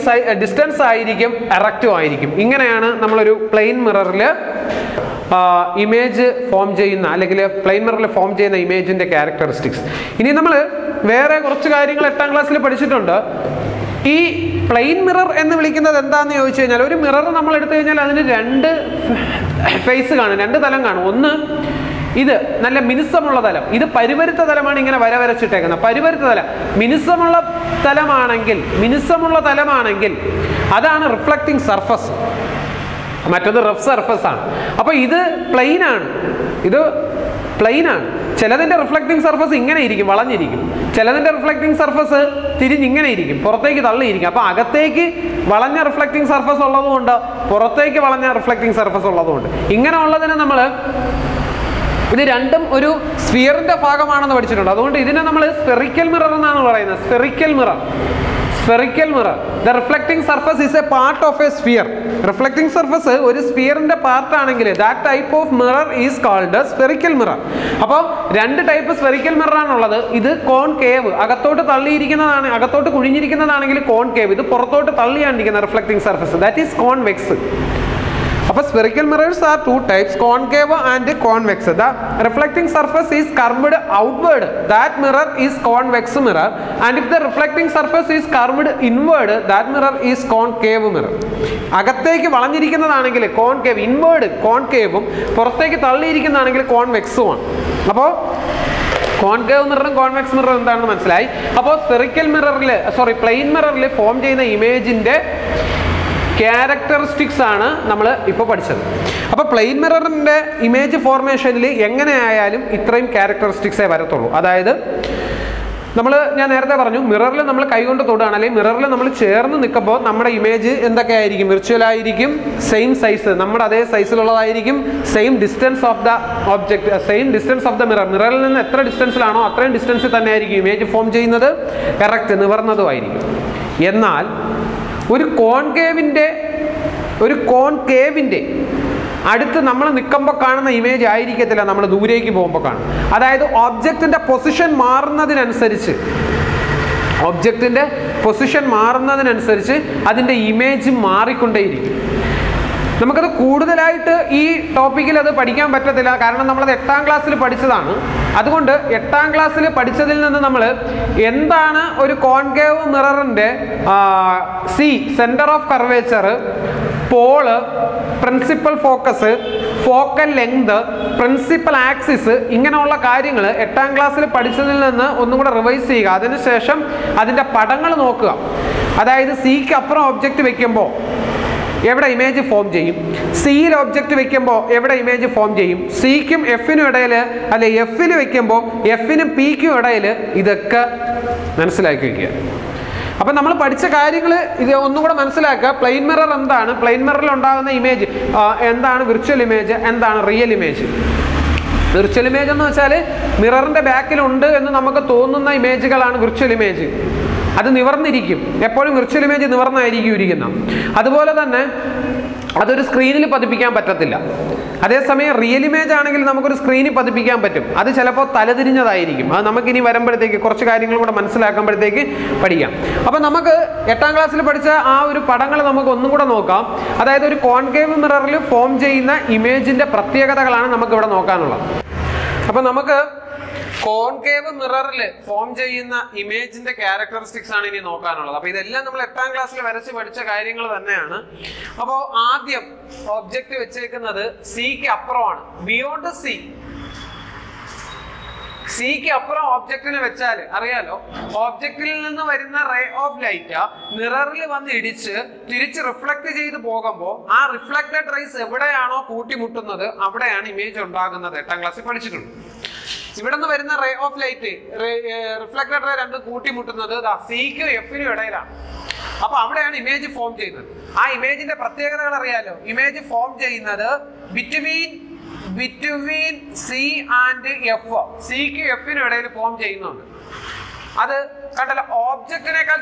ഡിസ്റ്റൻസ് ആയിരിക്കും, എറക്റ്റും ആയിരിക്കും. ഇങ്ങനെയാണ് നമ്മളൊരു പ്ലെയിൻ മിററിൽ ഇമേജ് ഫോം ചെയ്യുന്ന, അല്ലെങ്കിൽ പ്ലെയിൻ മിററിൽ ഫോം ചെയ്യുന്ന ഇമേജിന്റെ ക്യാരക്ടറിസ്റ്റിക്സ്. ഇനി നമ്മൾ വേറെ കുറച്ച് കാര്യങ്ങൾ 8ാം ക്ലാസ്സിൽ പഠിച്ചിട്ടുണ്ട്. ഈ പ്ലെയിൻ മിറർ എന്ന് വിളിക്കുന്നത് എന്താണെന്ന് ചോദിച്ചു കഴിഞ്ഞാൽ, ഒരു മിറർ നമ്മൾ എടുത്തു കഴിഞ്ഞാൽ അതിന് 2 ഫേസ് കാണും, 2 തലം കാണും. ഒന്ന് ഇത് നല്ല മിനുസമുള്ള തലം, ഇത് പരിവരുത്ത തലമാണ്, ഇങ്ങനെ വരച്ചിട്ടേക്കുന്നത് പരിവരുത്ത തലം. മിനുസമുള്ള തലമാണെങ്കിൽ അതാണ് റിഫ്ലക്റ്റിംഗ് സർഫസ്, മറ്റത് റഫ് സർഫസ് ആണ്. അപ്പോൾ ഇത് പ്ലെയിൻ ആണ്, ചിലതിന്റെ റിഫ്ലക്റ്റിംഗ് സർഫസ് ഇങ്ങനെ ഇരിക്കും, വളഞ്ഞിരിക്കും. ചിലതിന്റെ റിഫ്ലക്റ്റിംഗ് സർഫസ് തിരിഞ്ഞിങ്ങനെ ഇരിക്കും, പുറത്തേക്ക് തള്ളിയിരിക്കും. അപ്പൊ അകത്തേക്ക് വളഞ്ഞ റിഫ്ലക്റ്റിംഗ് സർഫസ് ഉള്ളതുകൊണ്ട്, പുറത്തേക്ക് വളഞ്ഞ റിഫ്ലക്റ്റിംഗ് സർഫസ് ഉള്ളതുകൊണ്ട്, ഇങ്ങനെ ഉള്ളതിന് നമ്മൾ ഇത് രണ്ടും ഒരു സ്ഫിയറിന്റെ ഭാഗമാണെന്ന് പഠിച്ചിട്ടുണ്ട്. അതുകൊണ്ട് ഇതിനെ നമ്മൾ സ്ഫെറിക്കൽ മിറർ എന്നാണ് പറയുന്നത്. Spherical mirror. The reflecting surface is a part of a sphere. Reflecting surface ഒരു സ്ഫിയറിന്റെ പാർട്ട് ആണെങ്കിൽ that type of mirror is called spherical mirror. അപ്പോൾ 2 ടൈപ്പ് സ്ഫെറിക്കൽ മിറർ ആണുള്ളത്. ഇത് കോൺകേവ്, അകത്തോട്ട് തള്ളിയിരിക്കുന്നതാണ്, അകത്തോട്ട് കുഴിഞ്ഞിരിക്കുന്നതാണെങ്കിൽ കോൺകേവ്. ഇത് പുറത്തോട്ട് തള്ളിയാണ്ടിരിക്കുന്ന reflecting surface, that is convex. അപ്പോൾ spherical mirrors are 2 types, concave and convex. The reflecting surface is curved outward, that mirror is convex mirror, and if the reflecting surface is curved inward, that mirror is concave mirror. അകത്തേക്ക് വളഞ്ഞിരിക്കുന്നതാണെങ്കിൽ concave, inward കോൺകേവും, പുറത്തേക്ക് തള്ളിയിരിക്കുന്നതാണെങ്കിൽ കോൺവെക്സുമാണ്. അപ്പോൾ concave മിററും convex മിററും എന്താണെന്ന് മനസ്സിലായി. അപ്പോൾ plain മിററിൽ form ചെയ്യുന്ന ഇമേജിന്റെ characteristics ആണ് നമ്മൾ ഇപ്പോൾ പഠിച്ചത്. അപ്പോൾ പ്ലെയിൻ മിററിന്റെ ഇമേജ് ഫോർമേഷനിൽ എങ്ങനെയായാലും ഇത്രയും ക്യാരക്ടറിസ്റ്റിക്സേ വരത്തുള്ളൂ. അതായത് ഞാൻ നേരത്തെ പറഞ്ഞു, മിററിൽ നമ്മൾ കൈകൊണ്ട് തൊടുകയാണ്, അല്ലെങ്കിൽ മിററിൽ നമ്മൾ ചേർന്ന് നിൽക്കുമ്പോൾ നമ്മുടെ ഇമേജ് എന്തൊക്കെയായിരിക്കും? വിർച്വൽ ആയിരിക്കും, സെയിം സൈസ്, നമ്മുടെ അതേ സൈസിലുള്ളതായിരിക്കും, same distance of the object, same distance of the mirror. മിററിൽ നിന്ന് എത്ര ഡിസ്റ്റൻസിലാണോ അത്രയും ഡിസ്റ്റൻസിൽ തന്നെ ആയിരിക്കും ഇമേജ് ഫോം ചെയ്യുന്നത്. കറക്റ്റ്, നിവർന്നതുമായിരിക്കും. എന്നാൽ ഒരു കോൺകേവിൻ്റെ അടുത്ത് നമ്മൾ നിൽക്കുമ്പോൾ കാണുന്ന ഇമേജ് ആയിരിക്കത്തില്ല നമ്മൾ ദൂരേക്ക് പോകുമ്പോൾ കാണും. അതായത് ഒബ്ജക്റ്റിൻ്റെ പൊസിഷൻ മാറുന്നതിനനുസരിച്ച് അതിൻ്റെ ഇമേജ് മാറിക്കൊണ്ടേയിരിക്കും. നമുക്കത് കൂടുതലായിട്ട് ഈ ടോപ്പിക്കിൽ അത് പഠിക്കാൻ പറ്റത്തില്ല, കാരണം നമ്മളത് 8ാം ക്ലാസ്സിൽ പഠിച്ചതാണ്. അതുകൊണ്ട് 8ാം ക്ലാസ്സിൽ പഠിച്ചതിൽ നിന്ന് നമ്മൾ എന്താണ് ഒരു കോൺകേവ് മിററിൻ്റെ C centre of curvature, pole, principal focus, focal length, principal axis, ഇങ്ങനെയുള്ള കാര്യങ്ങൾ 8ാം ക്ലാസ്സിൽ പഠിച്ചതിൽ നിന്ന് ഒന്നും കൂടെ റിവൈസ് ചെയ്യുക. അതിനുശേഷം അതിൻ്റെ പടങ്ങൾ നോക്കുക. അതായത് സിക്ക് അപ്പുറം ഒബ്ജക്റ്റ് വെക്കുമ്പോൾ എവിടെ ഇമേജ് ഫോം ചെയ്യും, സിയിൽ ഒബ്ജക്റ്റ് വെക്കുമ്പോൾ എവിടെ ഇമേജ് ഫോം ചെയ്യും, സിക്കും എഫിനും ഇടയിൽ അല്ലെ എഫിൽ വെക്കുമ്പോൾ എഫിനും പിക്കും ഇടയിൽ, ഇതൊക്കെ മനസ്സിലാക്കി വയ്ക്കുക. അപ്പം നമ്മൾ പഠിച്ച കാര്യങ്ങൾ ഇത് ഒന്നും കൂടെ മനസ്സിലാക്കുക. പ്ലെയിൻ മിറർ എന്താണ്, പ്ലെയിൻ മിററിൽ ഉണ്ടാകുന്ന ഇമേജ് എന്താണ്, വിർച്വൽ ഇമേജ് എന്താണ്, റിയൽ ഇമേജ്. വിർച്വൽ ഇമേജ് എന്ന് വെച്ചാൽ മിററിൻ്റെ ബാക്കിലുണ്ട് എന്ന് നമുക്ക് തോന്നുന്ന ഇമേജുകളാണ് വിർച്വൽ ഇമേജ്. അത് നിവർന്നിരിക്കും, എപ്പോഴും വിർച്വൽ ഇമേജ് നിവർന്നായിരിക്കും ഇരിക്കുന്നത്. അതുപോലെ തന്നെ അതൊരു സ്ക്രീനിൽ പതിപ്പിക്കാൻ പറ്റത്തില്ല. അതേസമയം റിയൽ ഇമേജ് ആണെങ്കിൽ നമുക്കൊരു സ്ക്രീനിൽ പതിപ്പിക്കാൻ പറ്റും. അത് ചിലപ്പോൾ തലതിരിഞ്ഞതായിരിക്കും. അത് നമുക്കിനി വരുമ്പോഴത്തേക്ക് കുറച്ച് കാര്യങ്ങൾ കൂടെ മനസ്സിലാക്കുമ്പോഴത്തേക്ക് പഠിക്കാം. അപ്പം നമുക്ക് 8ാം ക്ലാസ്സിൽ പഠിച്ച ആ ഒരു പടങ്ങൾ നമുക്ക് ഒന്നും കൂടെ നോക്കാം. അതായത് ഒരു കോൺകേവ് മിററിൽ ഫോം ചെയ്യുന്ന ഇമേജിൻ്റെ പ്രത്യേകതകളാണ് നമുക്കിവിടെ നോക്കാനുള്ളത്. അപ്പം നമുക്ക് കോൺകേവ് മിററിൽ ഫോം ചെയ്യുന്ന ഇമേജിന്റെ ക്യാരക്ടറിസ്റ്റിക്സ് ആണ് ഇനി നോക്കാനുള്ളത്. അപ്പൊ ഇതെല്ലാം നമ്മൾ 8ാം ക്ലാസ്സിൽ വരച്ച് പഠിച്ച കാര്യങ്ങൾ തന്നെയാണ്. അപ്പോൾ ആദ്യം ഒബ്ജക്റ്റ് വെച്ചേക്കുന്നത് സിക്ക് അപ്പുറമാണ്, ബിയോണ്ട് സി. സിക്ക് അപ്പുറം ഒബ്ജക്റ്റിനെ വെച്ചാൽ അറിയാലോ, ഒബ്ജക്റ്റിൽ നിന്ന് വരുന്ന റേ ഓഫ് ലൈറ്റ് മിററിൽ വന്ന് ഇടിച്ച് തിരിച്ച് റിഫ്ലക്ട് ചെയ്ത് പോകുമ്പോൾ ആ റിഫ്ലക്റ്റഡ് റേസ് എവിടെയാണോ കൂട്ടിമുട്ടുന്നത് അവിടെയാണ് ഇമേജ് ഉണ്ടാകുന്നത്. 8ാം ക്ലാസ്സിൽ പഠിച്ചിട്ടുണ്ട്. ഇവിടെ നിന്ന് വരുന്ന ray of light, reflected ray രണ്ടും കൂട്ടിമുട്ടുന്നത് സിക്കും എഫിനും ഇടയിലാണ്. അപ്പൊ അവിടെയാണ് ഇമേജ് ഫോം ചെയ്യുന്നത്. ആ ഇമേജിന്റെ പ്രത്യേകതകൾ അറിയാലോ. ഇമേജ് ഫോം ചെയ്യുന്നത് ബിറ്റ്വീൻ സി ആൻഡ് എഫ്, സിക്കും എഫിനും ഇടയിൽ ഫോം ചെയ്യുന്നുണ്ട്. അത് കണ്ടല്ലോ, ഓബ്ജക്റ്റിനേക്കാൾ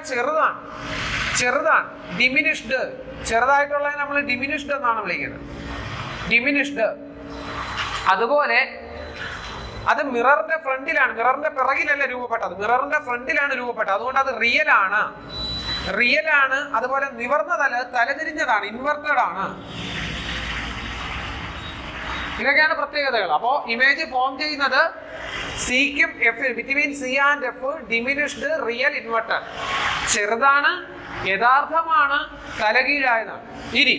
ചെറുതാണ്, ഡിമിനിഷ്ഡ്. ചെറുതായിട്ടുള്ളത് നമ്മൾ ഡിമിനിഷ്ഡ് എന്നാണ് വിളിക്കുന്നത്, ഡിമിനിഷ്ഡ്. അതുപോലെ അത് മിററിന്റെ ഫ്രണ്ടിലാണ്, മിററിന്റെ പിറകിലല്ല രൂപപ്പെട്ടത്, മിററിന്റെ ഫ്രണ്ടിലാണ് രൂപപ്പെട്ടത്. അതുകൊണ്ട് അത് റിയൽ ആണ്. അതുപോലെ നിവർന്നതല്ല, തലതിരിഞ്ഞതാണ്, ഇൻവെർട്ടഡ് ആണ്. ഇതൊക്കെയാണ് പ്രത്യേകതകൾ. അപ്പോൾ ഇമേജ് ഫോം ചെയ്യുന്നത് സിക്കും F, between C and F, diminished, real, inverted. ചെറുതാണ്, യഥാർത്ഥമാണ്, തലകീഴായതാണ്. ഇനി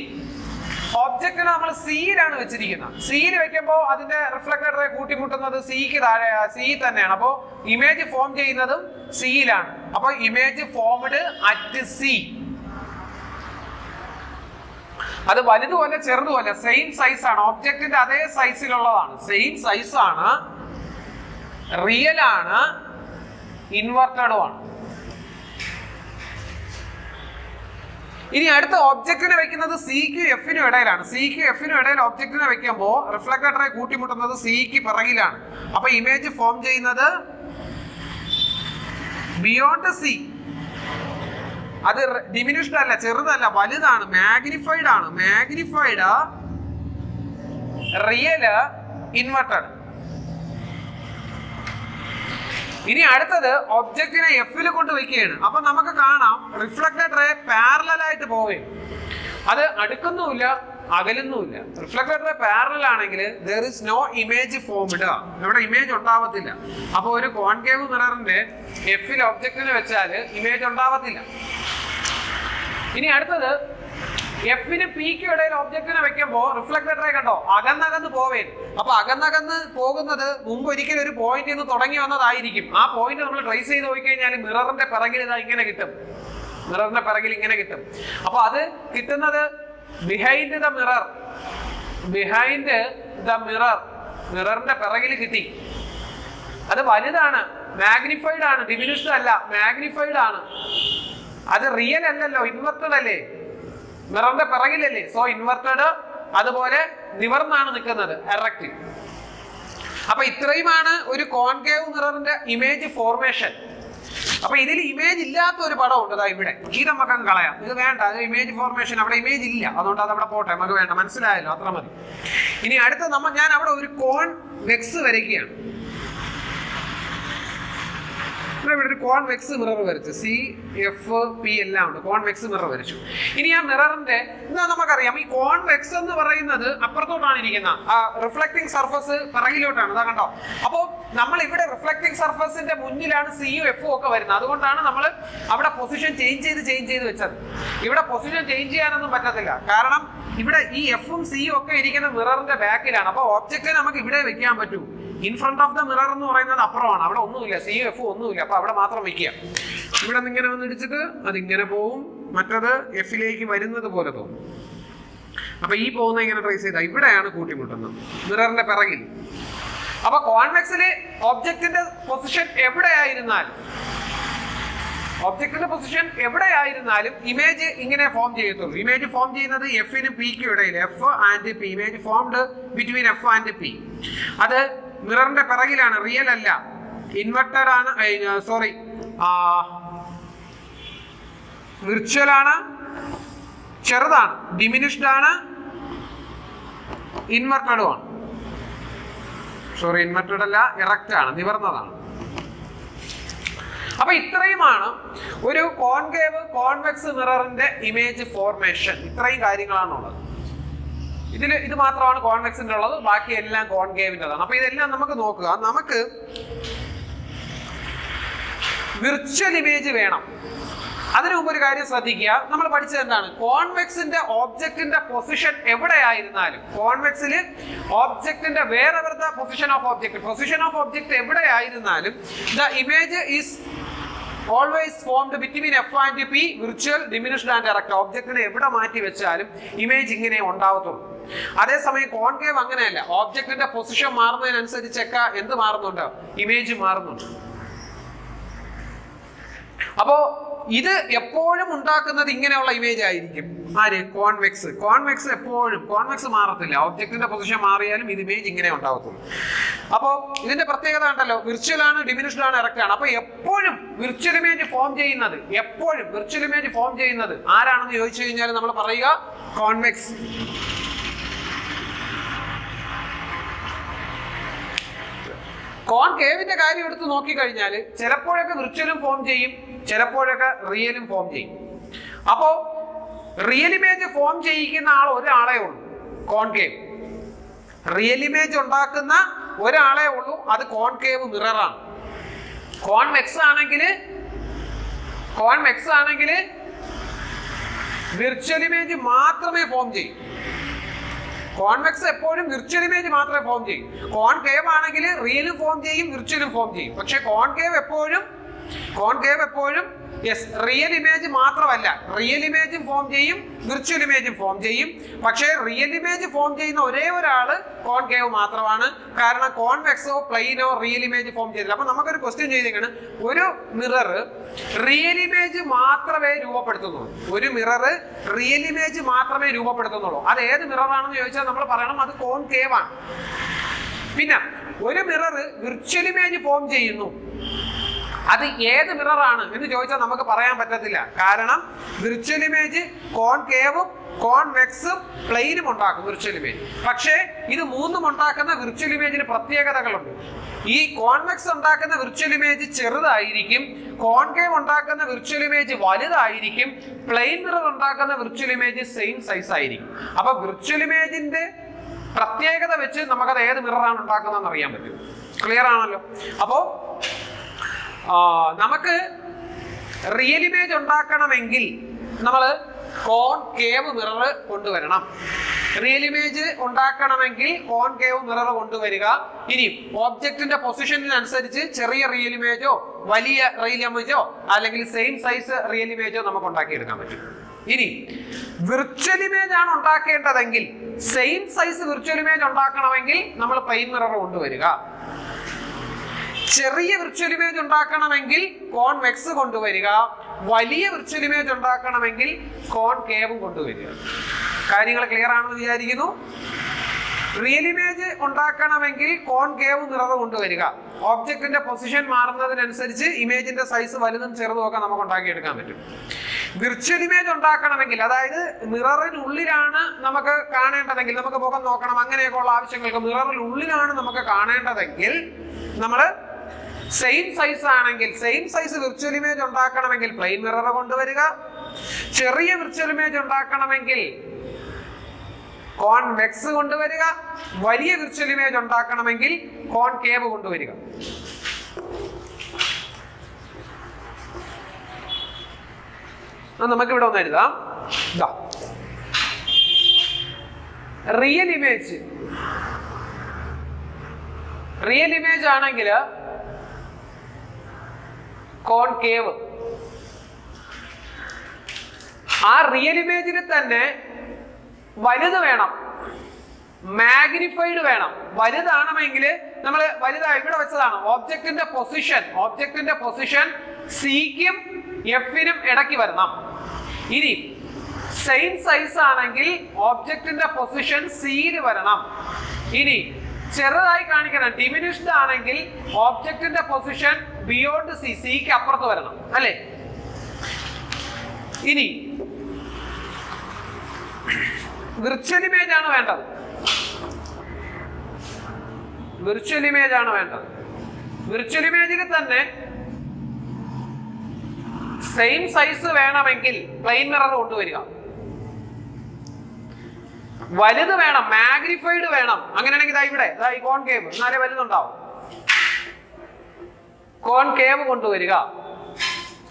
ഒബ്ജക്റ്റിനെ നമ്മൾ സിയിലാണ് വെച്ചിരിക്കുന്നത്. സിയിൽ വെക്കുമ്പോൾ അതിന്റെ റിഫ്ലക്റ്റഡ് റേ കൂട്ടിമുട്ടുന്നത് സിക്ക് താഴെ, സി തന്നെയാണ്. അപ്പോൾ ഇമേജ് ഫോം ചെയ്യുന്നതും സിയിലാണ്. അപ്പോൾ ഇമേജ് ഫോംഡ് അറ്റ് സി. അത് വലുതുമല്ല ചെറുതുമല്ല, സെയിം സൈസ് ആണ്, ഒബ്ജക്റ്റിന്റെ അതേ സൈസിലുള്ളതാണ്, സെയിം സൈസ് ആണ്, റിയൽ ആണ്, ഇൻവെർട്ടഡും ആണ്. ഇനി അടുത്ത ഒബ്ജക്റ്റിനെ വെക്കുന്നത് സിക്കും എഫിനും ഇടയിലാണ്. സിക്കും എഫിനും ഇടയിൽ ഒബ്ജക്റ്റിനെ വെക്കുമ്പോൾ റിഫ്ലക്റ്റഡ് റേ കൂട്ടിമുട്ടുന്നത് സിക്ക് പിറകിലാണ്. അപ്പൊ ഇമേജ് ഫോം ചെയ്യുന്നത് ബിയോണ്ട് സി. അത് ഡിമിനിഷ്ഡ് അല്ല, ചെറുതല്ല, വലുതാണ്, മാഗ്നിഫൈഡ് ആണ്. Magnified, real, inverted. ഇനി അടുത്തത് ഒബ്ജക്റ്റിനെ എഫിൽ കൊണ്ട് വെക്കുകയാണ്. അപ്പൊ നമുക്ക് കാണാം റിഫ്ലക്റ്റഡ് റേ പാരലൽ ആയിട്ട് പോവുകയും, അത് അടുക്കുന്നുമില്ല അകലുന്നുമില്ല. റിഫ്ലക്റ്റഡ് റേ പാരലൽ ആണെങ്കിൽ there is no image formed, ഇവിടെ ഇമേജ് ഉണ്ടാവത്തില്ല. അപ്പൊ ഒരു കോൺകേവ് മിററിന്റെ എഫിൽ ഒബ്ജക്റ്റിനെ വെച്ചാൽ ഇമേജ് ഉണ്ടാവത്തില്ല. ഇനി അടുത്തത് എഫിനും പിക്കും ഇടയിൽ ഒബ്ജക്റ്റിനെ വെക്കുമ്പോൾ റിഫ്ലക്റ്റഡ് റേ കണ്ടോ അകന്നകന്ന് പോവേ. അപ്പൊ അകന്നകന്ന് പോകുന്നത് മുമ്പ് ഒരിക്കലും ഒരു പോയിന്റ് നിന്ന് തുടങ്ങി വന്നതായിരിക്കും. ആ പോയിന്റ് നമ്മൾ ട്രേസ് ചെയ്ത് പോയി കഴിഞ്ഞാൽ മിററിന്റെ പിറകിൽ ഇതാ ഇങ്ങനെ കിട്ടും, മിററിന്റെ പിറകിൽ ഇങ്ങനെ കിട്ടും. അപ്പൊ അത് കിട്ടുന്നത് ബിഹൈൻഡ് ദ മിറർ, മിററിന്റെ പിറകിൽ കിട്ടി. അത് വലുതാണ്, മാഗ്നിഫൈഡ് ആണ്, ഡിമിനിഷ്ഡ് അല്ല, മാഗ്നിഫൈഡ് ആണ്. അത് റിയൽ അല്ലല്ലോ, ഇൻവെർട്ടഡ് അല്ലേ, മിററിന്റെ പിറകിലല്ലേ, സോ ഇൻവെർട്ടഡ്. അതുപോലെ നിവർന്നാണ് നിൽക്കുന്നത്, എറക്റ്റ്. അപ്പൊ ഇത്രയുമാണ് ഒരു കോൺകേവ് മിററിന്റെ ഇമേജ് ഫോർമേഷൻ. അപ്പൊ ഇതിൽ ഇമേജ് ഇല്ലാത്ത ഒരു പടം ഉണ്ട് ഇവിടെ, ഇത് നമുക്ക് അങ്ങ് കളയാം, ഇത് വേണ്ട, അത് ഇമേജ് ഫോർമേഷൻ, അവിടെ ഇമേജ് ഇല്ല, അതുകൊണ്ട് അത് അവിടെ പോട്ടെ, നമുക്ക് വേണ്ട, മനസ്സിലായല്ലോ, അത്ര മതി. ഇനി അടുത്ത ഞാൻ അവിടെ ഒരു കോൺവെക്സ് വരയ്ക്കുകയാണ്. ഇവിടെ ഒരു കോൺവെക്സ് മിറർ വരച്ചു, സി എഫ് പി എല്ലാം ഉണ്ട്, കോൺവെക്സ് മിറർ വരച്ചു. ഇനി ആ മിററിന്റെ എന്താ നമുക്കറിയാം, ഈ കോൺവെക്സ് എന്ന് പറയുന്നത് അപ്പുറത്തോട്ടാണ് ഇരിക്കുന്ന, ആ റിഫ്ലക്റ്റിംഗ് സർഫസ് പിറകിലോട്ടാണ്, അതാ കണ്ടോ. അപ്പോൾ നമ്മൾ ഇവിടെ റിഫ്ലക്റ്റിംഗ് സർഫസിന്റെ മുന്നിലാണ് സിയും എഫും ഒക്കെ വരുന്നത്. അതുകൊണ്ടാണ് നമ്മൾ അവിടെ പൊസിഷൻ ചേഞ്ച് ചെയ്ത് വെച്ചത്. ഇവിടെ പൊസിഷൻ ചേഞ്ച് ചെയ്യാനൊന്നും പറ്റത്തില്ല, കാരണം ഇവിടെ ഈ എഫും സിയും ഒക്കെ ഇരിക്കുന്ന മിററിന്റെ ബാക്കിലാണ്. അപ്പൊ ഒബ്ജക്റ്റ് നമുക്ക് ഇവിടെ വെക്കാൻ പറ്റൂ. In front of the mirror എന്ന് പറയുന്നത് അപ്പുറമാണ്, അവിടെ ഒന്നുമില്ല, സിയും എഫും ഒന്നുമില്ല. അപ്പൊ അവിടെ മാത്രം വെക്കുക. ഇവിടെ നിന്ന് ഇങ്ങനെ വന്ന് ഇടിച്ചിട്ട് അതിങ്ങനെ പോവും, മറ്റത് എഫിലേക്ക് വരുന്നത് പോലെ തോന്നും. അപ്പൊ ഈ പോകുന്ന ഇങ്ങനെ ട്രേസ് ചെയ്താൽ ഇവിടെയാണ് കൂട്ടിമുട്ടുന്നത്, മിററിന്റെ പിറകിൽ. അപ്പൊ കോൺവെക്സില് ഒബ്ജക്റ്റിന്റെ പൊസിഷൻ എവിടെയായിരുന്നാലും ഇമേജ് ഇങ്ങനെ ഫോം ചെയ്യത്തുള്ളൂ. ഇമേജ് ഫോം ചെയ്യുന്നത് എഫിനും പിക്കും ഇടയിൽ, F and P. Image formed between F and P. അത് മിററിന്റെ പിറകിലാണ്, റിയൽ അല്ല, ഇൻവെർട്ടഡ് ആണ്, സോറി വിർച്വൽ ആണ്, ചെറുതാണ്, ഡിമിനിഷ്ഡ് ആണ്, ഇൻവെർട്ടഡും ആണ്. സോറി, ഇൻവെർട്ടഡ് അല്ല, ഇറക്റ്റ് ആണ്, നിവർന്നതാണ്. അപ്പൊ ഇത്രയുമാണ് ഒരു കോൺകേവ് കോൺവെക്സ് മിററിന്റെ ഇമേജ് ഫോർമേഷൻ. ഇത്രയും കാര്യങ്ങളാണുള്ളത്. ഇത് മാത്രമാണ് കോൺവെക്സിന്റെ ഉള്ളത്, ബാക്കി എല്ലാം കോൺകേവിൻ്റെതാണ്. അപ്പൊ ഇതെല്ലാം നമുക്ക് നോക്കുക. നമുക്ക് വിർച്വൽ ഇമേജ് വേണം. അതിനു മുമ്പ് ഒരു കാര്യം ശ്രദ്ധിക്കുക. നമ്മൾ പഠിച്ചത് എന്താണ്? കോൺവെക്സിന്റെ ഓബ്ജക്റ്റിന്റെ പൊസിഷൻ എവിടെയായിരുന്നാലും, കോൺവെക്സിൽ ഓബ്ജക്റ്റിന്റെ wherever the position of object എവിടെയായിരുന്നാലും the image is always formed between F and P, virtual, diminished and direct. ഒബ്ജക്റ്റിനെ എവിടെ മാറ്റി വെച്ചാലും ഇമേജ് ഇങ്ങനെ ഉണ്ടാവത്തുള്ളൂ. അതേസമയം കോൺകേവ് അങ്ങനെയല്ല. ഓബ്ജക്റ്റിന്റെ പൊസിഷൻ മാറുന്നതിനനുസരിച്ചൊക്കെ എന്ത് മാറുന്നുണ്ട്? ഇമേജ് മാറുന്നുണ്ട്. അപ്പോ ഇത് എപ്പോഴും ഉണ്ടാക്കുന്നത് ഇങ്ങനെയുള്ള ഇമേജ് ആയിരിക്കും. ആര്? കോൺവെക്സ് എപ്പോഴും കോൺവെക്സ് മാറത്തില്ല. ഒബ്ജക്റ്റിന്റെ പൊസിഷൻ മാറിയാലും ഇത് ഇമേജ് ഇങ്ങനെ ഉണ്ടാവത്തുള്ളൂ. അപ്പോൾ ഇതിന്റെ പ്രത്യേകത ഉണ്ടല്ലോ, വിർച്വൽ ആണ്, ഡിമിനിഷ്ഡ് ആണ്, ഡയറക്റ്റ് ആണ്. അപ്പൊ എപ്പോഴും വിർച്വൽ ഇമേജ് ഫോം ചെയ്യുന്നത് ആരാണെന്ന് ചോദിച്ചു കഴിഞ്ഞാൽ നമ്മൾ പറയുക കോൺവെക്സ്. കോൺകേവിന്റെ കാര്യം എടുത്ത് നോക്കിക്കഴിഞ്ഞാൽ ചിലപ്പോഴൊക്കെ വിർച്വലും ഫോം ചെയ്യും, ചിലപ്പോഴൊക്കെ റിയലും ഫോം ചെയ്യും. അപ്പോ റിയൽ ഇമേജ് ഫോം ചെയ്യിക്കുന്ന ആൾ ഒരാളെ ഉള്ളൂ, കോൺകേവ്. റിയൽ ഇമേജ് ഉണ്ടാക്കുന്ന ഒരാളെ ഉള്ളൂ, അത് കോൺകേവ് മിററാണ്. കോൺവെക്സ് ആണെങ്കിൽ വിർച്വൽ ഇമേജ് മാത്രമേ ഫോം ചെയ്യൂ. കോൺവെക്സ് എപ്പോഴും വിർച്വൽ ഇമേജ് മാത്രമേ ഫോം ചെയ്യും. കോൺകേവ് ആണെങ്കിൽ റിയലും ഫോം ചെയ്യും, വിർച്വലും ഫോം ചെയ്യും. പക്ഷെ കോൺകേവ് എപ്പോഴും റിയൽ ഇമേജ് മാത്രമല്ല, റിയൽ ഇമേജും ഫോം ചെയ്യും, വിർച്വൽ ഇമേജും ഫോം ചെയ്യും. പക്ഷേ റിയൽ ഇമേജ് ഫോം ചെയ്യുന്ന ഒരേ ഒരാള് കോൺകേവ് മാത്രമാണ്. കാരണം കോൺവെക്സോ പ്ലെയിനോ റിയൽ ഇമേജ് ഫോം ചെയ്തില്ല. അപ്പൊ നമുക്കൊരു ക്വസ്റ്റ്യൻ ചെയ്തേക്കാണ്, ഒരു മിറർ റിയൽ ഇമേജ് മാത്രമേ രൂപപ്പെടുത്തുന്നുള്ളൂ. അത് ഏത് മിററാണെന്ന് ചോദിച്ചാൽ നമ്മൾ പറയണം അത് കോൺകേവ് ആണ്. പിന്നെ ഒരു മിറർ വിർച്വൽ ഇമേജ് ഫോം ചെയ്യുന്നു, അത് ഏത് മിററാണ് എന്ന് ചോദിച്ചാൽ നമുക്ക് പറയാൻ പറ്റത്തില്ല. കാരണം വിർച്വൽ ഇമേജ് കോൺകേവും കോൺവെക്സും പ്ലെയിനും ഉണ്ടാക്കും വിർച്വൽ ഇമേജ്. പക്ഷേ ഇത് മൂന്നും ഉണ്ടാക്കുന്ന വിർച്വൽ ഇമേജിന് പ്രത്യേകതകളുണ്ട്. ഈ കോൺവെക്സ് ഉണ്ടാക്കുന്ന വിർച്വൽ ഇമേജ് ചെറുതായിരിക്കും, കോൺകേവ് ഉണ്ടാക്കുന്ന വിർച്വൽ ഇമേജ് വലുതായിരിക്കും, പ്ലെയിൻ മിറർ ഉണ്ടാക്കുന്ന വിർച്വൽ ഇമേജ് സെയിം സൈസ് ആയിരിക്കും. അപ്പൊ വിർച്വൽ ഇമേജിന്റെ പ്രത്യേകത വെച്ച് നമുക്കത് ഏത് മിററാണ് ഉണ്ടാക്കുന്നതെന്ന് അറിയാൻ പറ്റും. ക്ലിയർ ആണല്ലോ? അപ്പോ നമുക്ക് റിയൽ ഇമേജ് ഉണ്ടാക്കണമെങ്കിൽ നമ്മൾ കോൺകേവ് മിറർ കൊണ്ടുവരണം. റിയൽ ഇമേജ് ഉണ്ടാക്കണമെങ്കിൽ കോൺകേവ് മിറർ കൊണ്ടുവരിക. ഇനി ഓബ്ജക്റ്റിന്റെ പൊസിഷനിനനുസരിച്ച് ചെറിയ റിയൽ ഇമേജോ വലിയ റിയൽ ഇമേജോ അല്ലെങ്കിൽ സെയിം സൈസ് റിയൽ ഇമേജോ നമുക്ക് ഉണ്ടാക്കിയെടുക്കാൻ പറ്റും. ഇനി വിർച്വൽ ഇമേജ് ആണ് ഉണ്ടാക്കേണ്ടതെങ്കിൽ, സെയിം സൈസ് വിർച്വൽ ഇമേജ് ഉണ്ടാക്കണമെങ്കിൽ നമ്മൾ പ്ലെയിൻ മിറർ കൊണ്ടുവരിക. ചെറിയ വിർച്വൽ ഇമേജ് ഉണ്ടാക്കണമെങ്കിൽ കോൺവെക്സ് കൊണ്ടുവരിക. വലിയ വിർച്വൽ ഇമേജ് ഉണ്ടാക്കണമെങ്കിൽ കോൺകേവും കൊണ്ടുവരിക. കാര്യങ്ങൾ ക്ലിയർ ആണെന്ന് വിചാരിക്കുന്നു. റിയൽ ഇമേജ് ഉണ്ടാക്കണമെങ്കിൽ കോൺകേവ് മിറർ കൊണ്ടുവരിക. ഓബ്ജക്റ്റിന്റെ പൊസിഷൻ മാറുന്നതിനനുസരിച്ച് ഇമേജിന്റെ സൈസ് വലുതും ചെറുതും ഒക്കെ നമുക്ക് ഉണ്ടാക്കിയെടുക്കാൻ പറ്റും. വിർച്വൽ ഇമേജ് ഉണ്ടാക്കണമെങ്കിൽ, അതായത് മിററിനുള്ളിലാണ് നമുക്ക് കാണേണ്ടതെങ്കിൽ, നമുക്ക് മുഖം നോക്കണം, അങ്ങനെയൊക്കെ ഉള്ള ആവശ്യങ്ങൾക്ക് മിററിനുള്ളിലാണ് നമുക്ക് കാണേണ്ടതെങ്കിൽ നമ്മൾ സെയിം സൈസ് ആണെങ്കിൽ സെയിം സൈസ് വിർച്വൽ ഇമേജ് ഉണ്ടാക്കണമെങ്കിൽ പ്ലെയിൻ മിറർ കൊണ്ടുവരിക. ചെറിയ വിർച്വൽ ഇമേജ് ഉണ്ടാക്കണമെങ്കിൽ കോൺവെക്സ് കൊണ്ടുവരിക. വലിയ വിർച്വൽ ഇമേജ് ഉണ്ടാക്കണമെങ്കിൽ കോൺകേവ് കൊണ്ടുവരിക. നമുക്ക് ഇവിടെ ഒന്ന് എഴുതാം. റിയൽ ഇമേജ് ആണെങ്കിൽ കോൺകേവ്. ആ റിയൽ ഇമേജിൽ തന്നെ വലുത് വേണം, മാഗ്നിഫൈഡ് വേണം. വലുതാണെങ്കിൽ നമ്മൾ വലുതായി ഇവിടെ വെച്ചതാണ്. ഓബ്ജക്റ്റിന്റെ പൊസിഷൻ സിക്കും എഫിനും ഇടയ്ക്ക് വരണം. ഇനി സെയിം സൈസ് ആണെങ്കിൽ ഓബ്ജക്റ്റിന്റെ പൊസിഷൻ സിയിൽ വരണം. ഇനി ചെറുതായി കാണിക്കണം, ഡിമിനിഷ്ഡ് ആണെങ്കിൽ ഓബ്ജക്റ്റിന്റെ പൊസിഷൻ ബിയോണ്ട് സിക്ക് അപ്പുറത്ത് വരണം, അല്ലേ? ഇനി വിർച്വൽ ഇമേജ് ആണ് വേണ്ടത്. വിർച്വൽ ഇമേജിൽ തന്നെ സെയിം സൈസ് വേണമെങ്കിൽ പ്ലെയിൻ മിറർ കൊണ്ടുവരിക. വലുത് വേണം, മാഗ്നിഫൈഡ് വേണം. അങ്ങനെയാണെങ്കിൽ ഇവിടെ കോൺകേവ്, എന്നാലേ വലുതുണ്ടാവും. കോൺകേവ് കൊണ്ടുവരിക.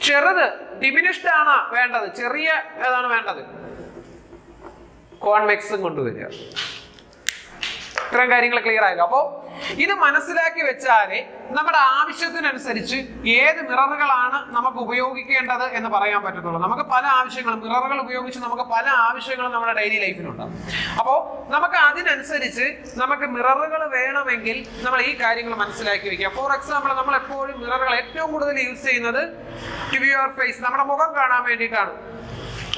ചെറുത് ഡിമിനിഷ്ഡ് ആണ് വേണ്ടത്, ചെറിയ ഏതാണ് വേണ്ടത്? കോൺവെക്സും കൊണ്ടുവരിക. ഇത്തരം കാര്യങ്ങൾ ക്ലിയർ ആയല്ലോ. അപ്പോൾ ഇത് മനസ്സിലാക്കി വെച്ചാലേ നമ്മുടെ ആവശ്യത്തിനനുസരിച്ച് ഏത് മിററുകളാണ് നമുക്ക് ഉപയോഗിക്കേണ്ടത് എന്ന് പറയാൻ പറ്റത്തുള്ളൂ. നമുക്ക് പല ആവശ്യങ്ങളും മിററുകൾ ഉപയോഗിച്ച് നമുക്ക് പല ആവശ്യങ്ങളും നമ്മുടെ ഡെയിലി ലൈഫിലുണ്ടാകും. അപ്പോൾ നമുക്ക് അതിനനുസരിച്ച് നമുക്ക് മിററുകൾ വേണമെങ്കിൽ നമ്മൾ ഈ കാര്യങ്ങൾ മനസ്സിലാക്കി വെക്കുക. ഫോർ എക്സാമ്പിൾ, നമ്മൾ എപ്പോഴും മിററുകൾ ഏറ്റവും കൂടുതൽ യൂസ് ചെയ്യുന്നത് ടു വ്യൂ യുവർ ഫേസ്, നമ്മുടെ മുഖം കാണാൻ വേണ്ടിയിട്ടാണ്.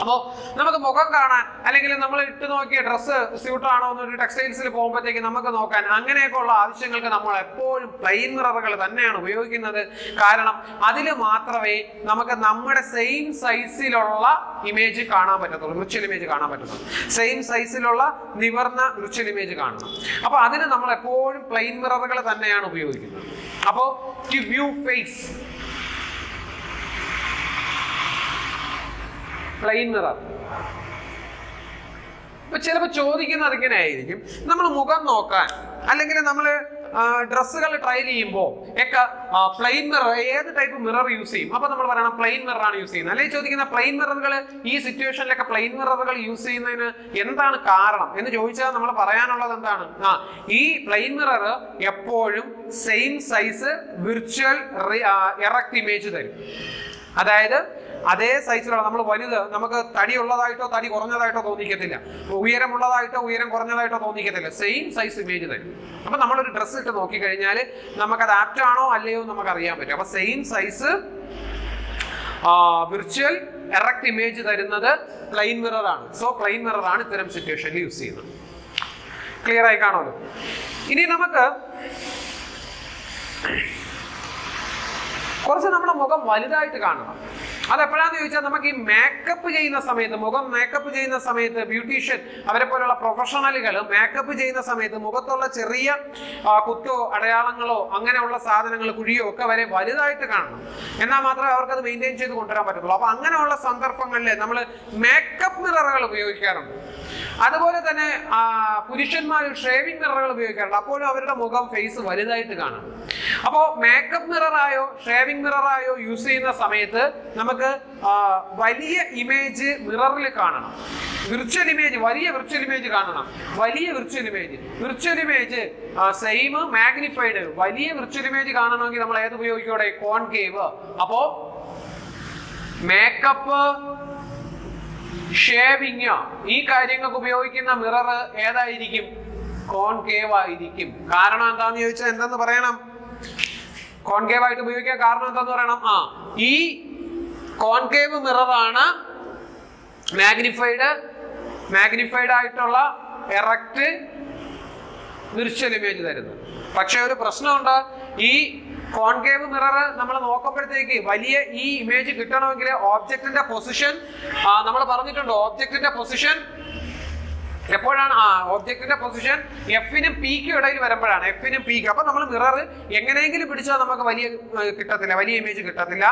അപ്പോൾ നമുക്ക് മുഖം കാണാൻ, അല്ലെങ്കിൽ നമ്മൾ ഇട്ട് നോക്കിയ ഡ്രസ്സ് സ്യൂട്ടാണോ എന്നൊരു ടെക്സ്റ്റൈൽസിൽ പോകുമ്പോഴത്തേക്ക് നമുക്ക് നോക്കാൻ, അങ്ങനെയൊക്കെ ഉള്ള ആവശ്യങ്ങൾക്ക് നമ്മൾ എപ്പോഴും പ്ലെയിൻ മിററുകൾ തന്നെയാണ് ഉപയോഗിക്കുന്നത്. കാരണം അതിൽ മാത്രമേ നമുക്ക് നമ്മുടെ സെയിം സൈസിലുള്ള ഇമേജ് കാണാൻ പറ്റത്തുള്ളൂ, വിർച്വൽ ഇമേജ് കാണാൻ പറ്റത്തുള്ളൂ. സെയിം സൈസിലുള്ള നിവർന്ന വിർച്വൽ ഇമേജ് കാണണം. അപ്പോൾ അതിന് നമ്മൾ എപ്പോഴും പ്ലെയിൻ മിററുകൾ തന്നെയാണ് ഉപയോഗിക്കുന്നത്. അപ്പോൾ to view face, plane mirror. ഇപ്പൊ ചിലപ്പോൾ ചോദിക്കുന്നത് ഇങ്ങനെ ആയിരിക്കും, നമ്മൾ മുഖം നോക്കാൻ അല്ലെങ്കിൽ നമ്മൾ ഡ്രസ്സുകൾ ട്രൈ ചെയ്യുമ്പോൾ ഒക്കെ പ്ലെയിൻ മിറർ, ഏത് ടൈപ്പ് മിറർ യൂസ് ചെയ്യും? അപ്പൊ നമ്മൾ പറയണം പ്ലെയിൻ മിറർ ആണ് യൂസ് ചെയ്യുന്നത്. അല്ലെങ്കിൽ ചോദിക്കുന്ന പ്ലെയിൻ മിററുകൾ ഈ സിറ്റുവേഷനിലൊക്കെ പ്ലെയിൻ മിററുകൾ യൂസ് ചെയ്യുന്നതിന് എന്താണ് കാരണം എന്ന് ചോദിച്ചാൽ നമ്മൾ പറയാനുള്ളത് എന്താണ്? ഈ പ്ലെയിൻ മിറർ എപ്പോഴും same size virtual erect image തരും. അതായത് അതേ സൈസിലുള്ള, നമ്മൾ വലുത് നമുക്ക് തടി ഉള്ളതായിട്ടോ തടി കുറഞ്ഞതായിട്ടോ തോന്നിക്കത്തില്ല, ഉയരമുള്ളതായിട്ടോ ഉയരം കുറഞ്ഞതായിട്ടോ തോന്നിക്കത്തില്ല, സെയിം സൈസ് ഇമേജ് തരും. അപ്പൊ നമ്മളൊരു ഡ്രസ്സ് ഇട്ട് നോക്കിക്കഴിഞ്ഞാൽ നമുക്കത് ആപ്റ്റ് ആണോ അല്ലയോ നമുക്ക് അറിയാൻ പറ്റും. അപ്പൊ same size virtual erect image തരുന്നത് പ്ലെയിൻ മിറർ ആണ്. സോ പ്ലെയിൻ മിറർ ആണ് ഇത്തരം സിറ്റുവേഷനിൽ യൂസ് ചെയ്യുന്നത്. ക്ലിയർ ആയി കാണുമല്ലോ. ഇനി നമുക്ക് കുറച്ച് നമ്മുടെ മുഖം വലുതായിട്ട് കാണണം. അതെപ്പോഴാന്ന് ചോദിച്ചാൽ, നമുക്ക് ഈ മേക്കപ്പ് ചെയ്യുന്ന സമയത്ത്, മുഖം മേക്കപ്പ് ചെയ്യുന്ന സമയത്ത് ബ്യൂട്ടീഷ്യൻ അവരെ പോലുള്ള പ്രൊഫഷണലുകൾ മേക്കപ്പ് ചെയ്യുന്ന സമയത്ത് മുഖത്തുള്ള ചെറിയ കുത്തോ അടയാളങ്ങളോ അങ്ങനെയുള്ള സാധനങ്ങൾ, കുഴിയോ ഒക്കെ വരെ വലുതായിട്ട് കാണണം. എന്നാൽ മാത്രമേ അവർക്കത് മെയിൻറ്റെയിൻ ചെയ്ത് കൊണ്ടുവരാൻ പറ്റത്തുള്ളൂ. അപ്പൊ അങ്ങനെയുള്ള സന്ദർഭങ്ങളിൽ നമ്മൾ മേക്കപ്പ് മിററുകൾ ഉപയോഗിക്കാറുണ്ട്. അതുപോലെ തന്നെ പുരുഷന്മാർ ഷേവിംഗ് മിററുകൾ ഉപയോഗിക്കാറുണ്ട്. അപ്പോഴും അവരുടെ മുഖം ഫേസ് വലുതായിട്ട് കാണാം. അപ്പോൾ മേക്കപ്പ് മിററായോ ഷേവിംഗ് മിററായോ യൂസ് ചെയ്യുന്ന സമയത്ത് നമുക്ക് വലിയ ഇമേജ് മിററിൽ കാണണം. വിർച്വൽ ഇമേജ്, വലിയ വിർച്വൽ ഇമേജ് കാണണം. വലിയ വിർച്വൽ ഇമേജ് സെയിം മാഗ്നിഫൈഡ്. വലിയ വിർച്വൽ ഇമേജ് കാണണമെങ്കിൽ നമ്മൾ ഏത് ഉപയോഗിക്കൂടെ? കോൺകേവ്. അപ്പോ മേക്കപ്പ്, ഷേവിംഗ്, ഈ കാര്യങ്ങൾക്ക് ഉപയോഗിക്കുന്ന മിറർ ഏതായിരിക്കും? കോൺകേവ് ആയിരിക്കും. കാരണം എന്താന്ന് ചോദിച്ചാൽ എന്തെന്ന് പറയണം? കോൺകേവ് ആയിട്ട് ഉപയോഗിക്കാൻ കാരണം എന്താന്ന് പറയണം? ഈ കോൺകേവ് മിററാണ് മാഗ്നിഫൈഡ് ആയിട്ടുള്ള എറക്റ്റ് വിർച്വൽ ഇമേജ് തരുന്നത്. പക്ഷെ ഒരു പ്രശ്നമുണ്ട്, ഈ കോൺകേവ് മിറർ നമ്മൾ നോക്കുമ്പോഴത്തേക്ക് വലിയ ഈ ഇമേജ് കിട്ടണമെങ്കിൽ ഓബ്ജക്റ്റിന്റെ പൊസിഷൻ നമ്മൾ പറഞ്ഞിട്ടുണ്ട്. ഓബ്ജക്റ്റിന്റെ പൊസിഷൻ എപ്പോഴാണ് ഒബ്ജക്റ്റിന്റെ പൊസിഷൻ എഫിനും പിക്കും ഇടയിൽ വരുമ്പോഴാണ്, എഫിനും പിക്കും. അപ്പൊ നമ്മൾ മിറർ എങ്ങനെയെങ്കിലും പിടിച്ചാൽ നമുക്ക് വലിയ കിട്ടത്തില്ല, വലിയ ഇമേജ് കിട്ടത്തില്ല.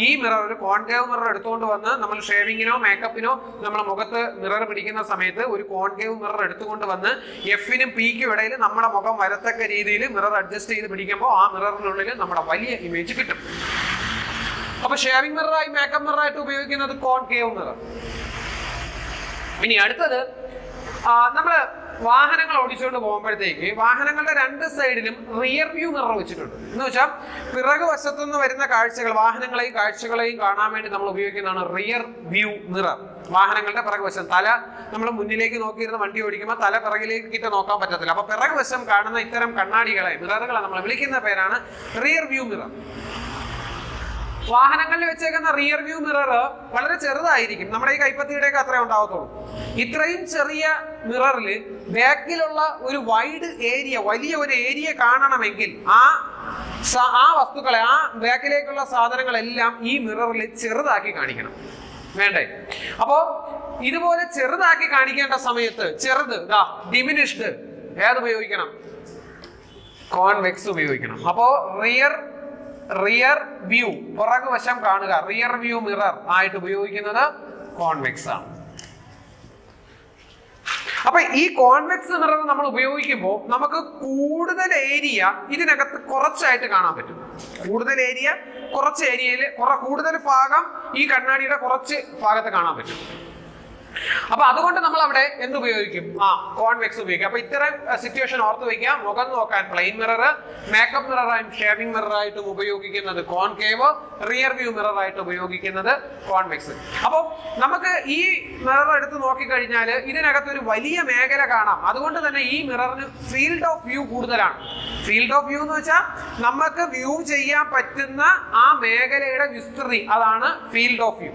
ഈ മിറർ ഒരു കോൺകേവ് മിറർ എടുത്തുകൊണ്ട് വന്ന് നമ്മൾ ഷേവിങ്ങിനോ മേക്കപ്പിനോ നമ്മുടെ മുഖത്ത് മിറർ പിടിക്കുന്ന സമയത്ത് ഒരു കോൺകേവ് മിറർ എടുത്തുകൊണ്ട് വന്ന് എഫിനും പിക്കും ഇടയിൽ നമ്മുടെ മുഖം വരത്തക്ക രീതിയിൽ മിറർ അഡ്ജസ്റ്റ് ചെയ്ത് പിടിക്കുമ്പോൾ ആ മിററിനുള്ളിൽ നമ്മുടെ വലിയ ഇമേജ് കിട്ടും. അപ്പൊ ഷേവിംഗ് മിററായി മേക്കപ്പ് മിററായിട്ട് ഉപയോഗിക്കുന്നത് കോൺകേവ് മിറർ. ഇനി അടുത്തത്, നമ്മള് വാഹനങ്ങൾ ഓടിച്ചുകൊണ്ട് പോകുമ്പോഴത്തേക്ക് വാഹനങ്ങളുടെ രണ്ട് സൈഡിലും റിയർ വ്യൂ മിറർ വെച്ചിട്ടുണ്ട്. എന്ന് വെച്ചാൽ പിറകു വശത്തുനിന്ന് വരുന്ന കാഴ്ചകൾ, വാഹനങ്ങളെയും കാഴ്ചകളെയും കാണാൻ വേണ്ടി നമ്മൾ ഉപയോഗിക്കുന്നതാണ് റിയർ വ്യൂ മിറർ. വാഹനങ്ങളുടെ പിറകു വശം, തല നമ്മൾ മുന്നിലേക്ക് നോക്കിയിരുന്ന വണ്ടി ഓടിക്കുമ്പോൾ തല പിറകിലേക്ക് നോക്കാൻ പറ്റത്തില്ല. അപ്പൊ പിറകു വശം കാണുന്ന ഇത്തരം കണ്ണാടികളെ, മിററുകളെ നമ്മൾ വിളിക്കുന്ന പേരാണ് റിയർ വ്യൂ മിറർ. വാഹനങ്ങളിൽ വെച്ചേക്കുന്ന റിയർ വ്യൂ മിറർ വളരെ ചെറുതായിരിക്കും, നമ്മുടെ ഈ കൈപ്പത്തിയുടെയൊക്കെ അത്രേ ഉണ്ടാവത്തുള്ളൂ. ഇത്രയും ചെറിയ മിററിൽ ബാക്കിലുള്ള ഒരു വൈഡ് ഏരിയ, വലിയ ഒരു ഏരിയ കാണണമെങ്കിൽ ആ വസ്തുക്കളെ, ആ ബാക്കിലേക്കുള്ള സാധനങ്ങളെല്ലാം ഈ മിററിൽ ചെറുതാക്കി കാണിക്കണം, വേണ്ടേ? അപ്പോ ഇതുപോലെ ചെറുതാക്കി കാണിക്കേണ്ട സമയത്ത് ചെറുത് ഡിമിനിഷ്ഡ് ഏത് ഉപയോഗിക്കണം? കോൺവെക്സ് ഉപയോഗിക്കണം. അപ്പോ റിയർ വ്യൂ, പുറകു വശം കാണുക, റിയർ വ്യൂ മിറർ ആയിട്ട് ഉപയോഗിക്കുന്നത് കോൺവെക്സ് ആണ്. അപ്പൊ ഈ കോൺവെക്സ് മിറർ നമ്മൾ ഉപയോഗിക്കുമ്പോൾ നമുക്ക് കൂടുതൽ ഏരിയ ഇതിനകത്ത് കുറച്ചായിട്ട് കാണാൻ പറ്റും. കൂടുതൽ ഏരിയ, കുറച്ച് ഏരിയയിൽ കൂടുതൽ ഭാഗം ഈ കണ്ണാടിയുടെ കുറച്ച് ഭാഗത്ത് കാണാൻ പറ്റും. അപ്പൊ അതുകൊണ്ട് നമ്മൾ അവിടെ എന്തുപയോഗിക്കും? കോൺവെക്സ് ഉപയോഗിക്കും. അപ്പൊ ഇത്തരം സിറ്റുവേഷൻ ഓർത്ത് വയ്ക്കുക. മുഖം നോക്കാൻ പ്ലെയിൻ മിറർ, മേക്കപ്പ് മിററായും ഷേവിംഗ് മിററായിട്ടും ഉപയോഗിക്കുന്നത് കോൺകേവ്, റിയർ വ്യൂ മിറർ ആയിട്ട് ഉപയോഗിക്കുന്നത് കോൺവെക്സ്. അപ്പൊ നമുക്ക് ഈ മിറർ എടുത്ത് നോക്കിക്കഴിഞ്ഞാൽ ഇതിനകത്തൊരു വലിയ മേഖല കാണാം. അതുകൊണ്ട് തന്നെ ഈ മിററിന് ഫീൽഡ് ഓഫ് വ്യൂ കൂടുതലാണ്. ഫീൽഡ് ഓഫ് വ്യൂ എന്ന് വെച്ചാൽ നമുക്ക് വ്യൂ ചെയ്യാൻ പറ്റുന്ന ആ മേഖലയുടെ വിസ്തൃതി, അതാണ് ഫീൽഡ് ഓഫ് വ്യൂ.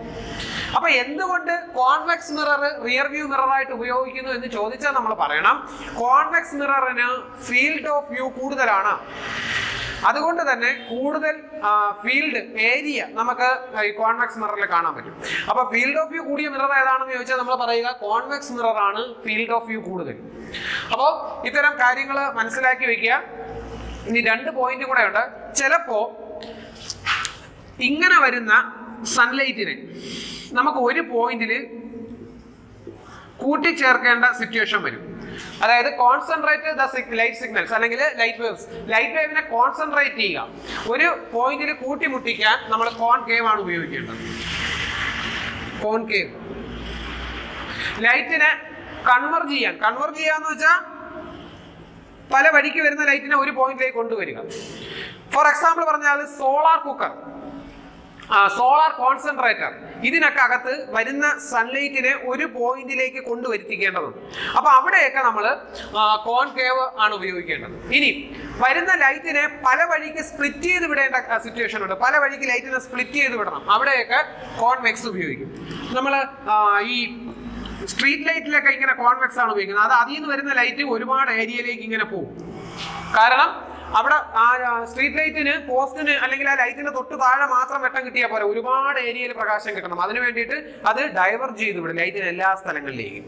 അപ്പൊ എന്തുകൊണ്ട് convex mirror rear view mirror ആയിട്ട് ഉപയോഗിക്കുന്നു എന്ന് ചോദിച്ചാൽ നമ്മൾ പറയണം, കോൺവെക്സ് മിററിന് ഫീൽഡ് ഓഫ് വ്യൂ കൂടുതലാണ്. അതുകൊണ്ട് തന്നെ കൂടുതൽ ഫീൽഡ് ഏരിയ നമുക്ക് ഈ കോൺവെക്സ് മിററിൽ കാണാൻ പറ്റും. അപ്പൊ ഫീൽഡ് ഓഫ് വ്യൂ കൂടിയ മിറർ ഏതാണെന്ന് ചോദിച്ചാൽ നമ്മൾ പറയുക കോൺവെക്സ് മിറർ ആണ് ഫീൽഡ് ഓഫ് വ്യൂ കൂടുതൽ. അപ്പോൾ ഇത്തരം കാര്യങ്ങൾ മനസ്സിലാക്കി വെക്കുക. ഇനി 2 പോയിന്റ് കൂടെ ഉണ്ട്. ചിലപ്പോ ഇങ്ങനെ വരുന്ന സൺലൈറ്റിനെ നമുക്ക് ഒരു പോയിന്റിൽ കൂട്ടിച്ചേർക്കേണ്ട സിറ്റുവേഷൻ വരും. അതായത് കോൺസെൻട്രേറ്റ് ദ ലൈറ്റ് സിഗ്നൽസ് അല്ലെങ്കിൽ ലൈറ്റ് വേവ്സ്. ലൈറ്റ് വേവിനെ കോൺസെൻട്രേറ്റ് ചെയ്യുക. ഒരു പോയിന്റിൽ കൂട്ടിമുട്ടിക്കാൻ നമ്മൾ കോൺകേവ് ആണ് ഉപയോഗിക്കേണ്ടത്. കോൺകേവ്. ലൈറ്റിനെ കൺവെർജ് ചെയ്യാന്ന് വെച്ചാൽ പല വഴിക്ക് വരുന്ന ലൈറ്റിനെ ഒരു പോയിന്റിലേക്ക് കൊണ്ടുവരിക. ഫോർ എക്സാമ്പിൾ പറഞ്ഞാൽ സോളാർ കുക്കർ, സോളാർ കോൺസെൻട്രേറ്റർ, ഇതിനൊക്കെ അകത്ത് വരുന്ന സൺലൈറ്റിനെ ഒരു പോയിന്റിലേക്ക് കൊണ്ടുവരുത്തിക്കേണ്ടതുണ്ട്. അപ്പൊ അവിടെയൊക്കെ നമ്മൾ കോൺകേവ് ആണ് ഉപയോഗിക്കേണ്ടത്. ഇനി വരുന്ന ലൈറ്റിനെ പല വഴിക്ക് സ്പ്ലിറ്റ് ചെയ്ത് വിടേണ്ട സിറ്റുവേഷൻ ഉണ്ട്. പല വഴിക്ക് ലൈറ്റിനെ സ്പ്ലിറ്റ് ചെയ്ത് വിടണം. അവിടെയൊക്കെ കോൺവെക്സ് ഉപയോഗിക്കും. നമ്മൾ ഈ സ്ട്രീറ്റ് ലൈറ്റിലൊക്കെ ഇങ്ങനെ കോൺവെക്സ് ആണ് ഉപയോഗിക്കുന്നത്. അത് അതിൽ നിന്ന് വരുന്ന ലൈറ്റ് ഒരുപാട് ഏരിയയിലേക്ക് ഇങ്ങനെ പോകും. കാരണം അവിടെ ആ സ്ട്രീറ്റ് ലൈറ്റിന്, പോസ്റ്റിന് അല്ലെങ്കിൽ ആ ലൈറ്റിന് തൊട്ട് താഴെ മാത്രം വെട്ടം കിട്ടിയാൽ പോലെ ഒരുപാട് ഏരിയയിൽ പ്രകാശം കിട്ടണം. അതിന് വേണ്ടിയിട്ട് അത് ഡൈവേർജ് ചെയ്ത് വിടും ലൈറ്റിന് എല്ലാ സ്ഥലങ്ങളിലേക്കും.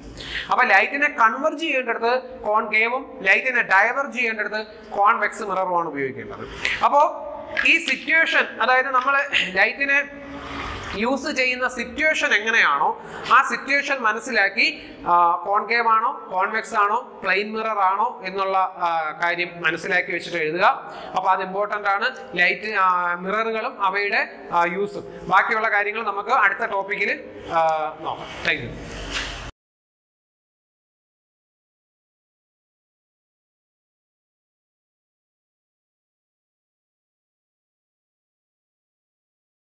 അപ്പൊ ലൈറ്റിനെ കൺവെർജ് ചെയ്യേണ്ടടുത്ത് കോൺകേവും ലൈറ്റിനെ ഡൈവേർജ് ചെയ്യേണ്ടടുത്ത് കോൺവെക്സ് മിററുമാണ് ഉപയോഗിക്കേണ്ടത്. അപ്പോൾ ഈ സിറ്റുവേഷൻ, അതായത് നമ്മൾ ലൈറ്റിനെ യൂസ് ചെയ്യുന്ന സിറ്റുവേഷൻ എങ്ങനെയാണോ ആ സിറ്റുവേഷൻ മനസ്സിലാക്കി കോൺകേവ് ആണോ കോൺവെക്സ് ആണോ പ്ലെയിൻ മിറർ ആണോ എന്നുള്ള കാര്യം മനസ്സിലാക്കി വെച്ചിട്ട് എഴുതുക. അപ്പോൾ അത് ഇമ്പോർട്ടൻ്റ് ആണ്. ലൈറ്റ് മിററുകളും അവയുടെ യൂസും ബാക്കിയുള്ള കാര്യങ്ങൾ നമുക്ക് അടുത്ത ടോപ്പിക്കിൽ നോക്കാം. Thank you.